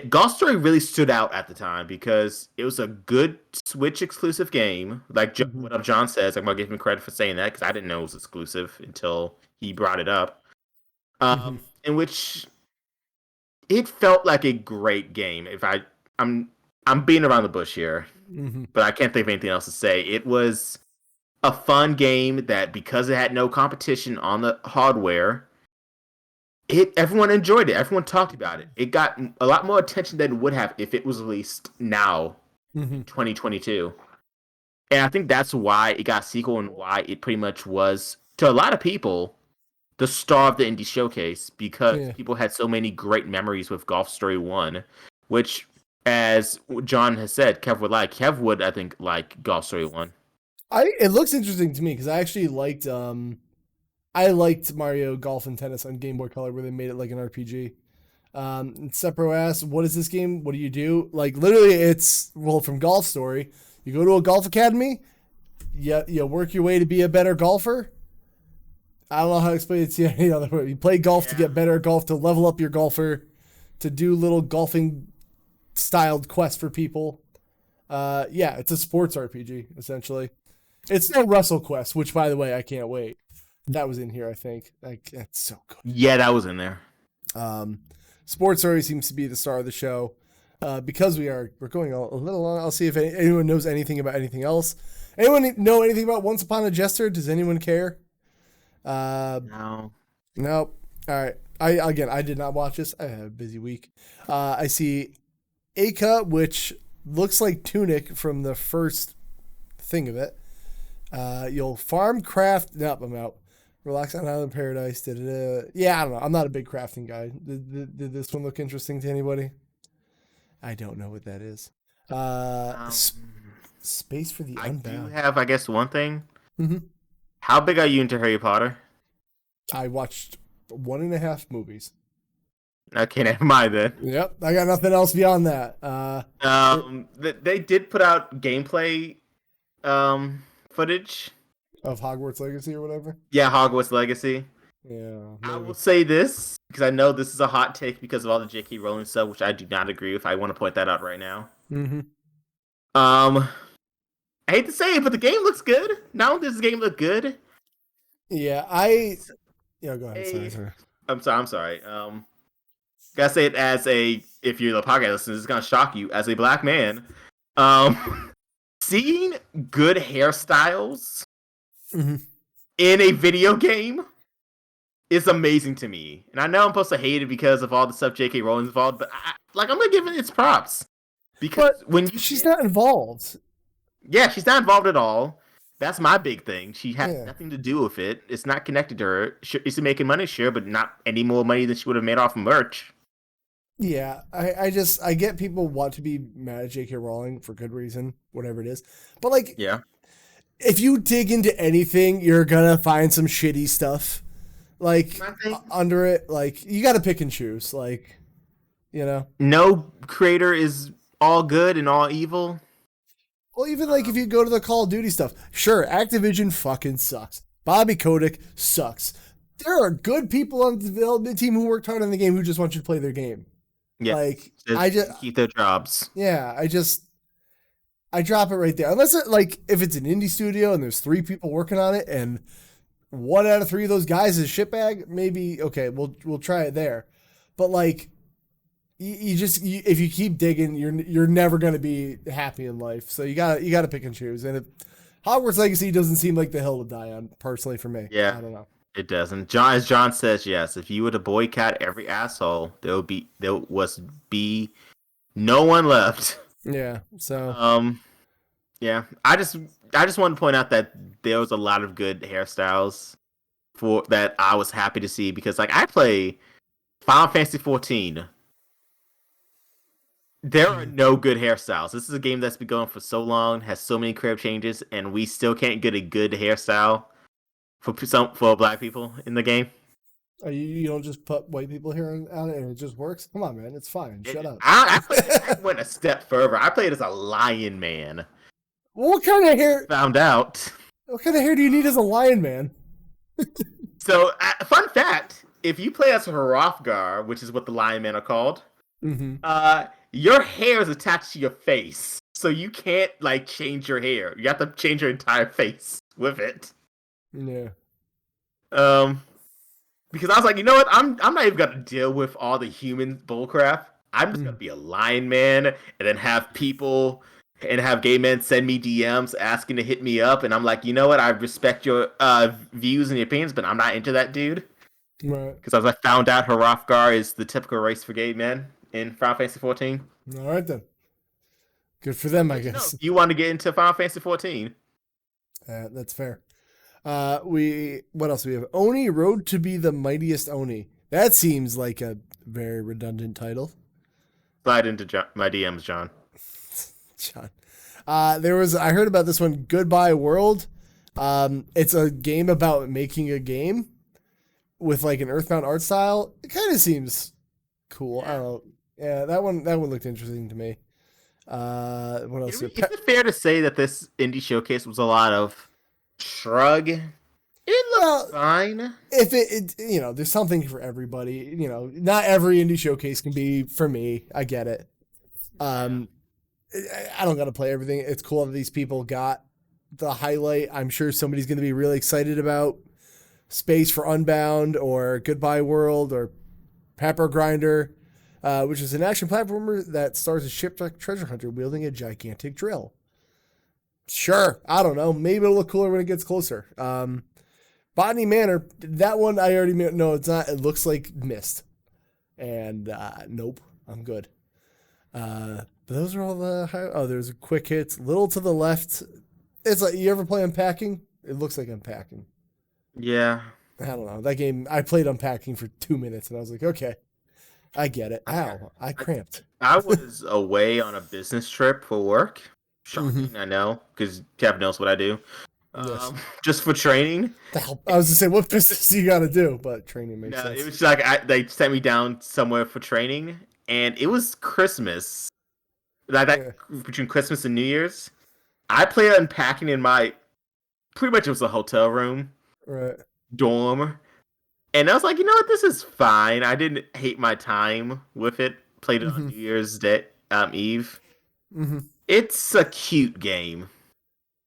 Golf Story really stood out at the time because it was a good Switch exclusive game. Like what John says, I'm gonna give him credit for saying that because I didn't know it was exclusive until he brought it up. In which it felt like a great game. I'm beating around the bush here, but I can't think of anything else to say. It was a fun game that because it had no competition on the hardware, everyone enjoyed it. Everyone talked about it. It got a lot more attention than it would have if it was released now, 2022. And I think that's why it got a sequel and why it pretty much was, to a lot of people, the star of the indie showcase, because people had so many great memories with Golf Story 1, which, as John has said, Kev would, I think, like Golf Story 1. It looks interesting to me because I actually liked Mario Golf and Tennis on Game Boy Color, where they made it like an RPG. Sepro asks, what is this game? What do you do? Like, literally, it's, well, from Golf Story, you go to a golf academy, you work your way to be a better golfer. I don't know how to explain it to you any other way. You play golf to get better at golf, to level up your golfer, to do little golfing styled quests for people. It's a sports RPG, essentially. It's no Russell Quest, which, by the way, I can't wait. That was in here, I think. Like, that's so good. Yeah, that was in there. Sports Story seems to be the star of the show. Because we're going a little long. I'll see if anyone knows anything about anything else. Anyone know anything about Once Upon a Jester? Does anyone care? No. Nope. All right. I did not watch this. I had a busy week. I see Aka, which looks like Tunic from the first thing of it. You'll farm, craft. Nope, I'm out. Relax on Island Paradise. Yeah, I don't know. I'm not a big crafting guy. Did this one look interesting to anybody? I don't know what that is. Space for the Unbound. I do have, I guess, one thing. Mm-hmm. How big are you into Harry Potter? I watched 1.5 movies. Okay, never mind then. Yep, I got nothing else beyond that. They did put out gameplay footage of Hogwarts Legacy or whatever. Yeah, Hogwarts Legacy. Yeah, maybe. I will say this because I know this is a hot take because of all the J.K. Rowling stuff, which I do not agree with. I want to point that out right now. Mm-hmm. I hate to say it, but the game looks good. Not only does the game look good. Yeah, go ahead. Sorry. I'm sorry. Gotta say it as if you're the podcast listener, this is gonna shock you as a black man. Seeing good hairstyles mm-hmm. in a video game is amazing to me. And I know I'm supposed to hate it because of all the stuff J.K. Rowling's involved, but I'm gonna give it its props. Because she's not involved. Yeah, she's not involved at all. That's my big thing. She has nothing to do with it. It's not connected to her. She's making money, sure, but not any more money than she would have made off of merch. Yeah, I get people want to be mad at J.K. Rowling for good reason, whatever it is. But if you dig into anything, you're gonna find some shitty stuff under it. You got to pick and choose. No creator is all good and all evil. Well, even if you go to the Call of Duty stuff, sure, Activision fucking sucks. Bobby Kotick sucks. There are good people on the development team who worked hard on the game who just want you to play their game. Yeah, I just keep their jobs. Yeah, I drop it right there. Unless if it's an indie studio and there's 3 people working on it and 1 out of 3 of those guys is a shitbag, maybe okay, we'll try it there. But if you keep digging, you're never gonna be happy in life. So you gotta pick and choose. And Hogwarts Legacy doesn't seem like the hill to die on, personally for me. Yeah, I don't know. It doesn't. As John says, yes. If you were to boycott every asshole, there was be no one left. Yeah. So. Yeah. I just wanted to point out that there was a lot of good hairstyles that I was happy to see because I play Final Fantasy 14. There are no good hairstyles. This is a game that's been going for so long, has so many creative changes, and we still can't get a good hairstyle for black people in the game. You don't just put white people hair on it and it just works? Come on, man. It's fine. Shut up. I went a step further. I played as a lion man. Well, what kind of hair? Found out. What kind of hair do you need as a lion man? So, fun fact. If you play as Hrothgar, which is what the lion men are called, your hair is attached to your face. So you can't, change your hair. You have to change your entire face with it. Yeah. Because I was like, you know what? I'm not even gonna deal with all the human bullcrap. I'm just gonna be a lion man, and then have gay men send me DMs asking to hit me up, and I'm like, you know what? I respect your views and your opinions, but I'm not into that dude. Right. Because as I found out, Hrothgar is the typical race for gay men in Final Fantasy 14. All right then. Good for them, I guess. You want to get into Final Fantasy 14? That's fair. What else do we have? Oni, Road to be the Mightiest Oni. That seems like a very redundant title. Slide into my DMs, John. John. I heard about this one, Goodbye World. It's a game about making a game with an Earthbound art style. It kind of seems cool. I don't know. Yeah, that one looked interesting to me. What else? Is it fair to say that this indie showcase was a lot of shrug? It looks fine. If there's something for everybody. Not every indie showcase can be for me. I get it. I don't got to play everything. It's cool that these people got the highlight. I'm sure somebody's going to be really excited about Space for Unbound or Goodbye World or Pepper Grinder. which is an action platformer that stars a shipwrecked treasure hunter wielding a gigantic drill. Sure, I don't know. Maybe it'll look cooler when it gets closer. Botany Manor, that one I already know it's not. It looks like Mist. And nope, I'm good. But those are all the there's quick hits. Little to the left. It's like, you ever play Unpacking? It looks like Unpacking. Yeah. I don't know. That game, I played Unpacking for 2 minutes and I was like, okay, I get it. Ow, I cramped. I was away on a business trip for work. Shocking, I know, because Kev knows what I do. Yes. Just for training. I was going to say, what business do you got to do? But training makes sense. It was like they sent me down somewhere for training, and it was Christmas. Between Christmas and New Year's. I played Unpacking in pretty much it was a hotel room. Right. Dorm. And I was like, you know what, this is fine. I didn't hate my time with it. Played it on New Year's Day, Eve. It's a cute game.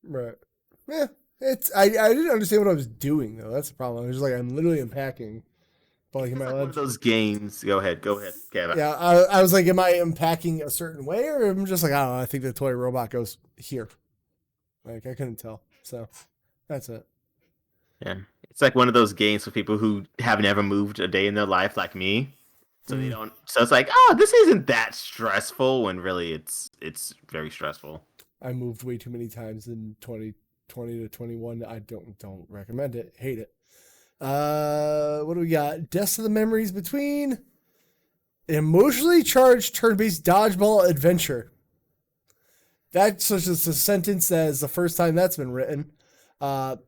Right. Yeah. I didn't understand what I was doing though. That's the problem. I was just like, I'm literally unpacking. But like, it's like one of those games. Go ahead, Kevin. Yeah, I was like, am I unpacking a certain way, or I'm just like, I don't know. I think the toy robot goes here. Like, I couldn't tell. So that's it. Yeah, it's like one of those games for people who have never moved a day in their life, like me. So they don't. So it's like, oh, this isn't that stressful. When really, it's very stressful. I moved way too many times in 2020 to 21. I don't recommend it. Hate it. What do we got? Deaths of the Memories Between. An emotionally charged turn-based dodgeball adventure. That's just a sentence that is the first time that's been written.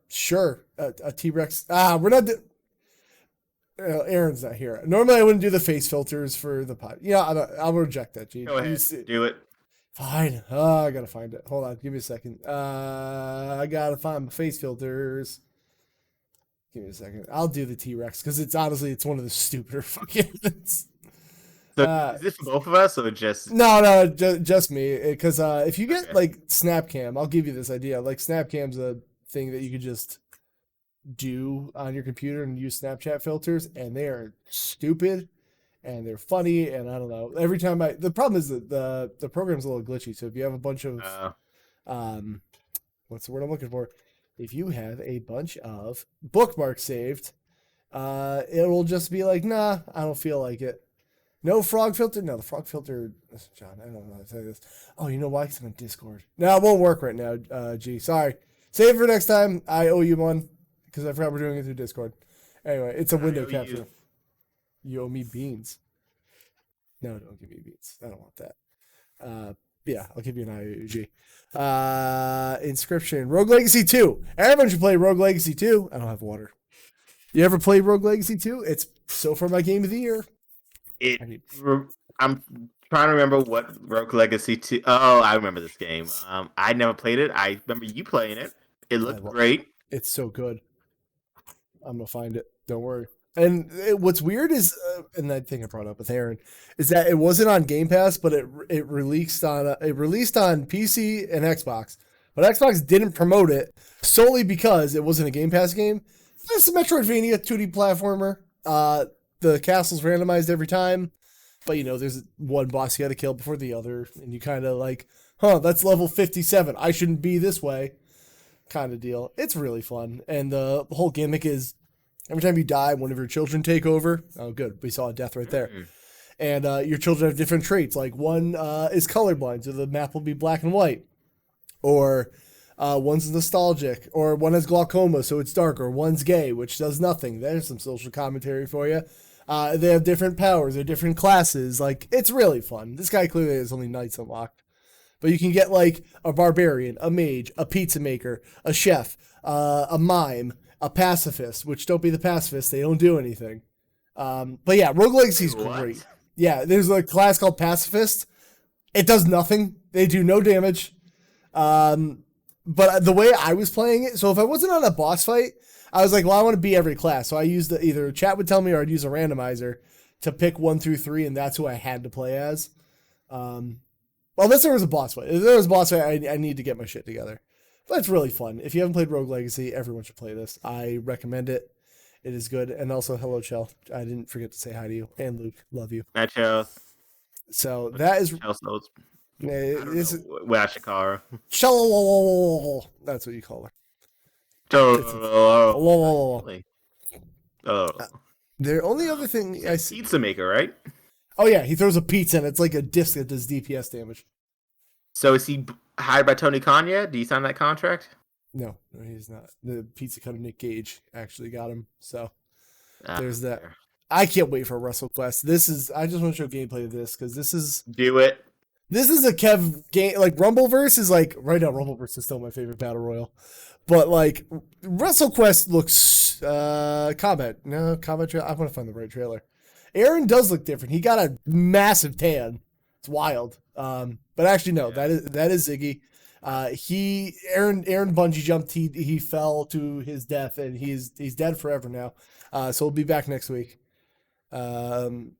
Sure. A T-Rex. We're not. Aaron's not here. Normally, I wouldn't do the face filters for the pod. Yeah, I'll reject that, Gene. Go ahead. Do it. Fine. I gotta find it. Hold on. Give me a second. I gotta find my face filters. Give me a second. I'll do the T-Rex because it's one of the stupider fucking things. So is this for both of us or just? No, just me. Because if you get like Snapcam, I'll give you this idea. Like Snapcam's a thing that you could just do on your computer and use Snapchat filters, and they are stupid and they're funny. And I don't know. Every time the problem is that the program's a little glitchy. So if you have a bunch of what's the word I'm looking for? If you have a bunch of bookmarks saved, it'll just be like, nah, I don't feel like it. No frog filter? No, the frog filter, John, I don't know how to say this. Oh, you know why? Because I'm on Discord. No, it won't work right now, G. Sorry. Save it for next time. I owe you one because I forgot we're doing it through Discord. Anyway, it's a window capture. You owe me beans. No, don't give me beans. I don't want that. Yeah, I'll give you an IOG. Inscription. Rogue Legacy 2. Everyone should play Rogue Legacy 2. I don't have water. You ever play Rogue Legacy 2? It's so far my game of the year. I'm trying to remember what Rogue Legacy 2. Oh, I remember this game. I never played it. I remember you playing it. It looked great. It's so good. I'm going to find it. Don't worry. And what's weird is, and that thing I brought up with Aaron, is that it wasn't on Game Pass, but it released on PC and Xbox. But Xbox didn't promote it solely because it wasn't a Game Pass game. It's a Metroidvania 2D platformer. The castle's randomized every time, but there's one boss you got to kill before the other, and you kind of like, that's level 57. I shouldn't be this way, kind of deal. It's really fun, and the whole gimmick is every time you die, one of your children take over. Oh, good, we saw a death right there. And your children have different traits. Like one is colorblind, so the map will be black and white, or one's nostalgic, or one has glaucoma, so it's dark, or one's gay, which does nothing. There's some social commentary for you. They have different powers, they're different classes. Like, it's really fun. This guy clearly has only knights unlocked. But you can get, like, a barbarian, a mage, a pizza maker, a chef, a mime, a pacifist, which don't be the pacifists, they don't do anything. But yeah, Rogue Legacy's great. Yeah, there's a class called Pacifist. It does nothing. They do no damage. But the way I was playing it, so if I wasn't on a boss fight, I was like, well, I want to be every class. So I used either chat would tell me or I'd use a randomizer to pick 1 through 3, and that's who I had to play as. Unless there was a boss fight. If there was a boss fight, I need to get my shit together. But it's really fun. If you haven't played Rogue Legacy, everyone should play this. I recommend it. It is good. And also, hello, Chell. I didn't forget to say hi to you. And Luke, love you. Hi, Chell. So that is. Chelsea's. I don't It's know. Washikara. That's what you call her. Oh, really? Oh. The only other thing I see. Pizza maker, right? Oh yeah, he throws a pizza and it's like a disc that does DPS damage. So is he hired by Tony Khan yet? Do you sign that contract? No, he's not. The pizza cutter Nick Gage actually got him. So there's that. Fair. I can't wait for WrestleQuest. I just want to show gameplay of this because this is a Kev game. Like Rumbleverse is like right now. Rumbleverse is still my favorite battle royal, but like WrestleQuest looks combat. No combat trailer. I want to find the right trailer. Aaron does look different. He got a massive tan. It's wild. But actually no, that is Ziggy. Aaron bungee jumped. He fell to his death and he's dead forever now. So we'll be back next week. And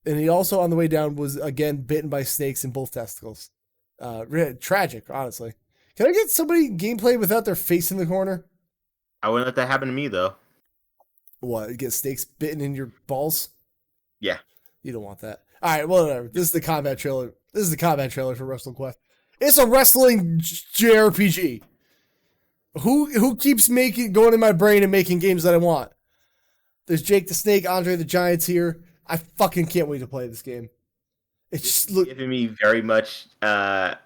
he also on the way down was again bitten by snakes in both testicles. Tragic, honestly. Can I get somebody gameplay without their face in the corner? I wouldn't let that happen to me though. What? Get snakes bitten in your balls? Yeah. You don't want that. All right, well, whatever. This is the combat trailer. This is the combat trailer for WrestleQuest. It's a wrestling JRPG. Who keeps going in my brain and making games that I want? There's Jake the Snake, Andre the Giant's here. I fucking can't wait to play this game. It's just giving me very much TNA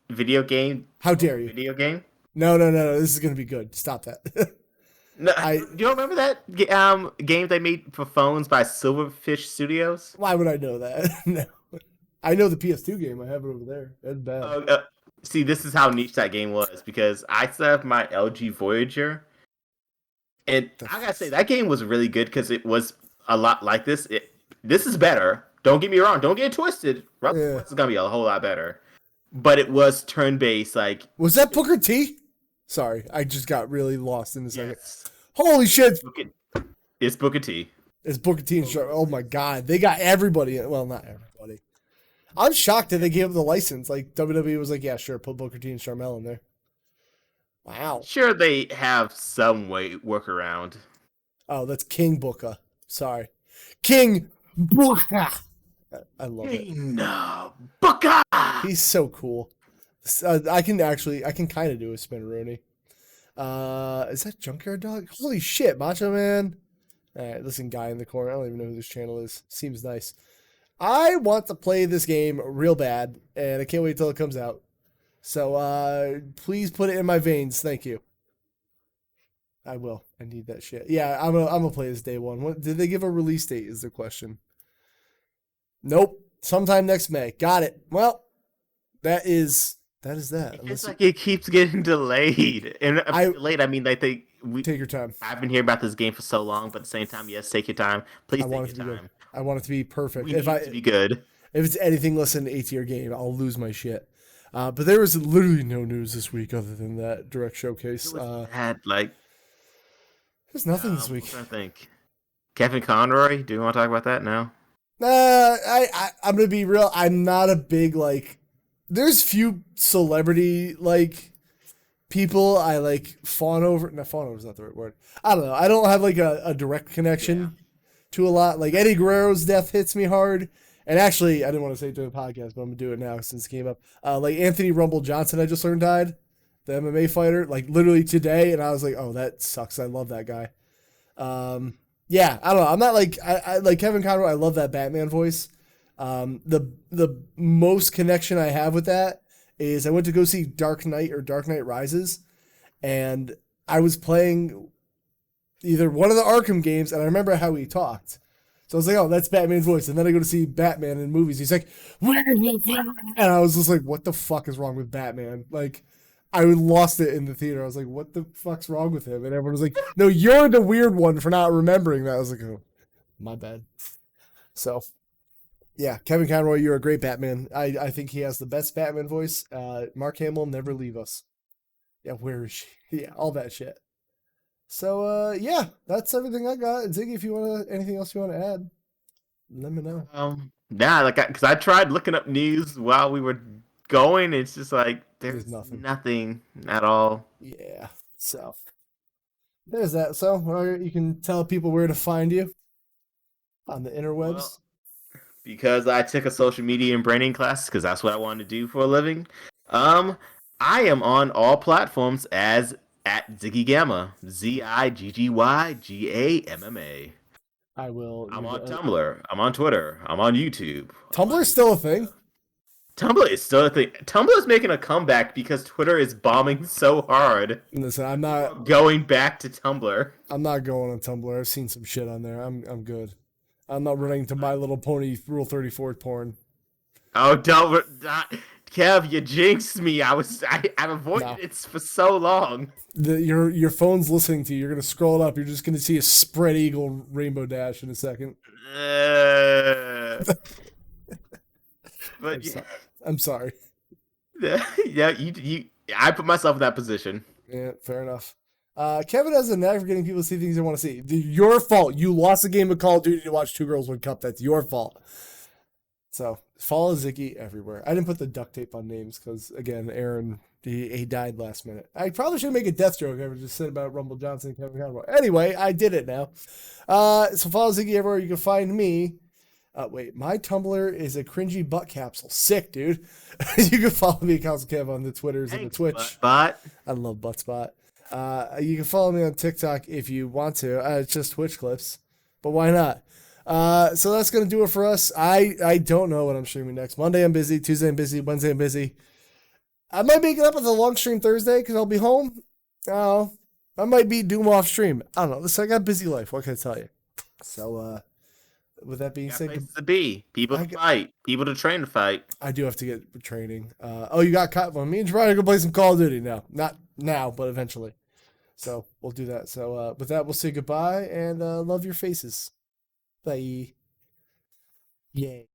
video game. How dare you? Video game? No. This is gonna be good. Stop that. No, do you remember that game they made for phones by Silverfish Studios? Why would I know that? No. I know the PS2 game. I have it over there. That's bad. See, this is how niche that game was because I still have my LG Voyager. And I gotta say, that game was really good because it was a lot like this. This is better. Don't get me wrong. Don't get it twisted. It's gonna be a whole lot better. But it was turn-based. Like, was that Booker T? Sorry, I just got really lost in a second. Yes. Holy shit! It's Booker T. It's Booker T and Charmel. Oh my god, they got everybody. Well, not everybody. I'm shocked that they gave them the license. Like WWE was like, yeah, sure, put Booker T and Charmel in there. Wow. Sure, they have some way workaround. Oh, that's King Booker. Sorry, King Booker. I love it. Booker. He's so cool. I can kind of do a spin-a-rooney. Is that Junkyard Dog? Holy shit, Macho Man. All right, listen, guy in the corner. I don't even know who this channel is. Seems nice. I want to play this game real bad, and I can't wait till it comes out. So please put it in my veins. Thank you. I will. I need that shit. Yeah, I'm gonna play this day one. Did they give a release date? Is the question. Nope. Sometime next May. Got it. Well, that is that. It's like it keeps getting delayed, and delayed. I mean, like take your time. I've been hearing about this game for so long, but at the same time, yes, take your time. Please take your time. I want it to be perfect. We need it to be good. If it's anything less than an A-tier game, I'll lose my shit. But there was literally no news this week other than that direct showcase. There's nothing this week. I think Kevin Conroy. Do you want to talk about that now? I'm gonna be real. I'm not a big There's few celebrity people I fawn over. No, fawn over is not the right word. I don't know. I don't have a direct connection to a lot. Like Eddie Guerrero's death hits me hard. And actually, I didn't want to say it during the podcast, but I'm gonna do it now since it came up. Anthony Rumble Johnson, I just learned died, the MMA fighter, literally today, and I was like, oh, that sucks. I love that guy. Yeah, I don't know. I'm not I like Kevin Conroy. I love that Batman voice. The most connection I have with that is I went to go see Dark Knight Rises, and I was playing either one of the Arkham games, and I remember how he talked. So I was like, oh, that's Batman's voice. And then I go to see Batman in movies. He's like, and I was just like, what the fuck is wrong with Batman? I lost it in the theater. I was like, what the fuck's wrong with him? And everyone was like, no, you're the weird one for not remembering that. I was like, oh, my bad. So, yeah, Kevin Conroy, you're a great Batman. I think he has the best Batman voice. Mark Hamill, never leave us. Yeah, where is she? Yeah, all that shit. So, yeah, that's everything I got. Ziggy, if you want anything else you want to add, let me know. Because I tried looking up news while we were going. It's just there's nothing at all. Yeah, so there's that. So you can tell people where to find you on the interwebs. because I took a social media and branding class because that's what I wanted to do for a living. I am on all platforms as at ZiggyGamma, ZiggYGamma. I will. I'm on Tumblr. I'm on Twitter. I'm on YouTube. Tumblr's still a thing. Tumblr is still a thing. Tumblr is making a comeback because Twitter is bombing so hard. Listen, I'm not going back to Tumblr. I'm not going on Tumblr. I've seen some shit on there. I'm good. I'm not running to My Little Pony Rule 34 porn. Oh, don't, Kev, you jinxed me. I've avoided it for so long. Your phone's listening to you. You're gonna scroll it up. You're just gonna see a spread eagle rainbow dash in a second. But I'm sorry. Yeah, you. I put myself in that position. Yeah, fair enough. Kevin has a knack for getting people to see things they want to see. Your fault. You lost a game of Call of Duty to watch Two Girls One Cup. That's your fault. So follow Ziggy everywhere. I didn't put the duct tape on names because again, Aaron he died last minute. I probably should make a death joke. I just said about Rumble Johnson and Kevin Conroy. Anyway, I did it now. So follow Ziggy everywhere. You can find me. Wait, my Tumblr is a cringy butt capsule. Sick, dude. You can follow me, Consolekev, on the Twitters and the Twitch. Butt. I love Buttspot. You can follow me on TikTok if you want to. It's just Twitch clips, but why not? So that's gonna do it for us. I don't know what I'm streaming next. Monday I'm busy. Tuesday I'm busy. Wednesday I'm busy. I might make it up with a long stream Thursday because I'll be home. I might be Doom off stream. I don't know. Listen, I got a busy life. What can I tell you? So with that being said, places to be, people to fight, people to train to fight. I do have to get training. You got caught. Well, me and Gerard are gonna play some Call of Duty now. Not now, but eventually. So we'll do that. So with that, we'll say goodbye and love your faces. Bye. Yay.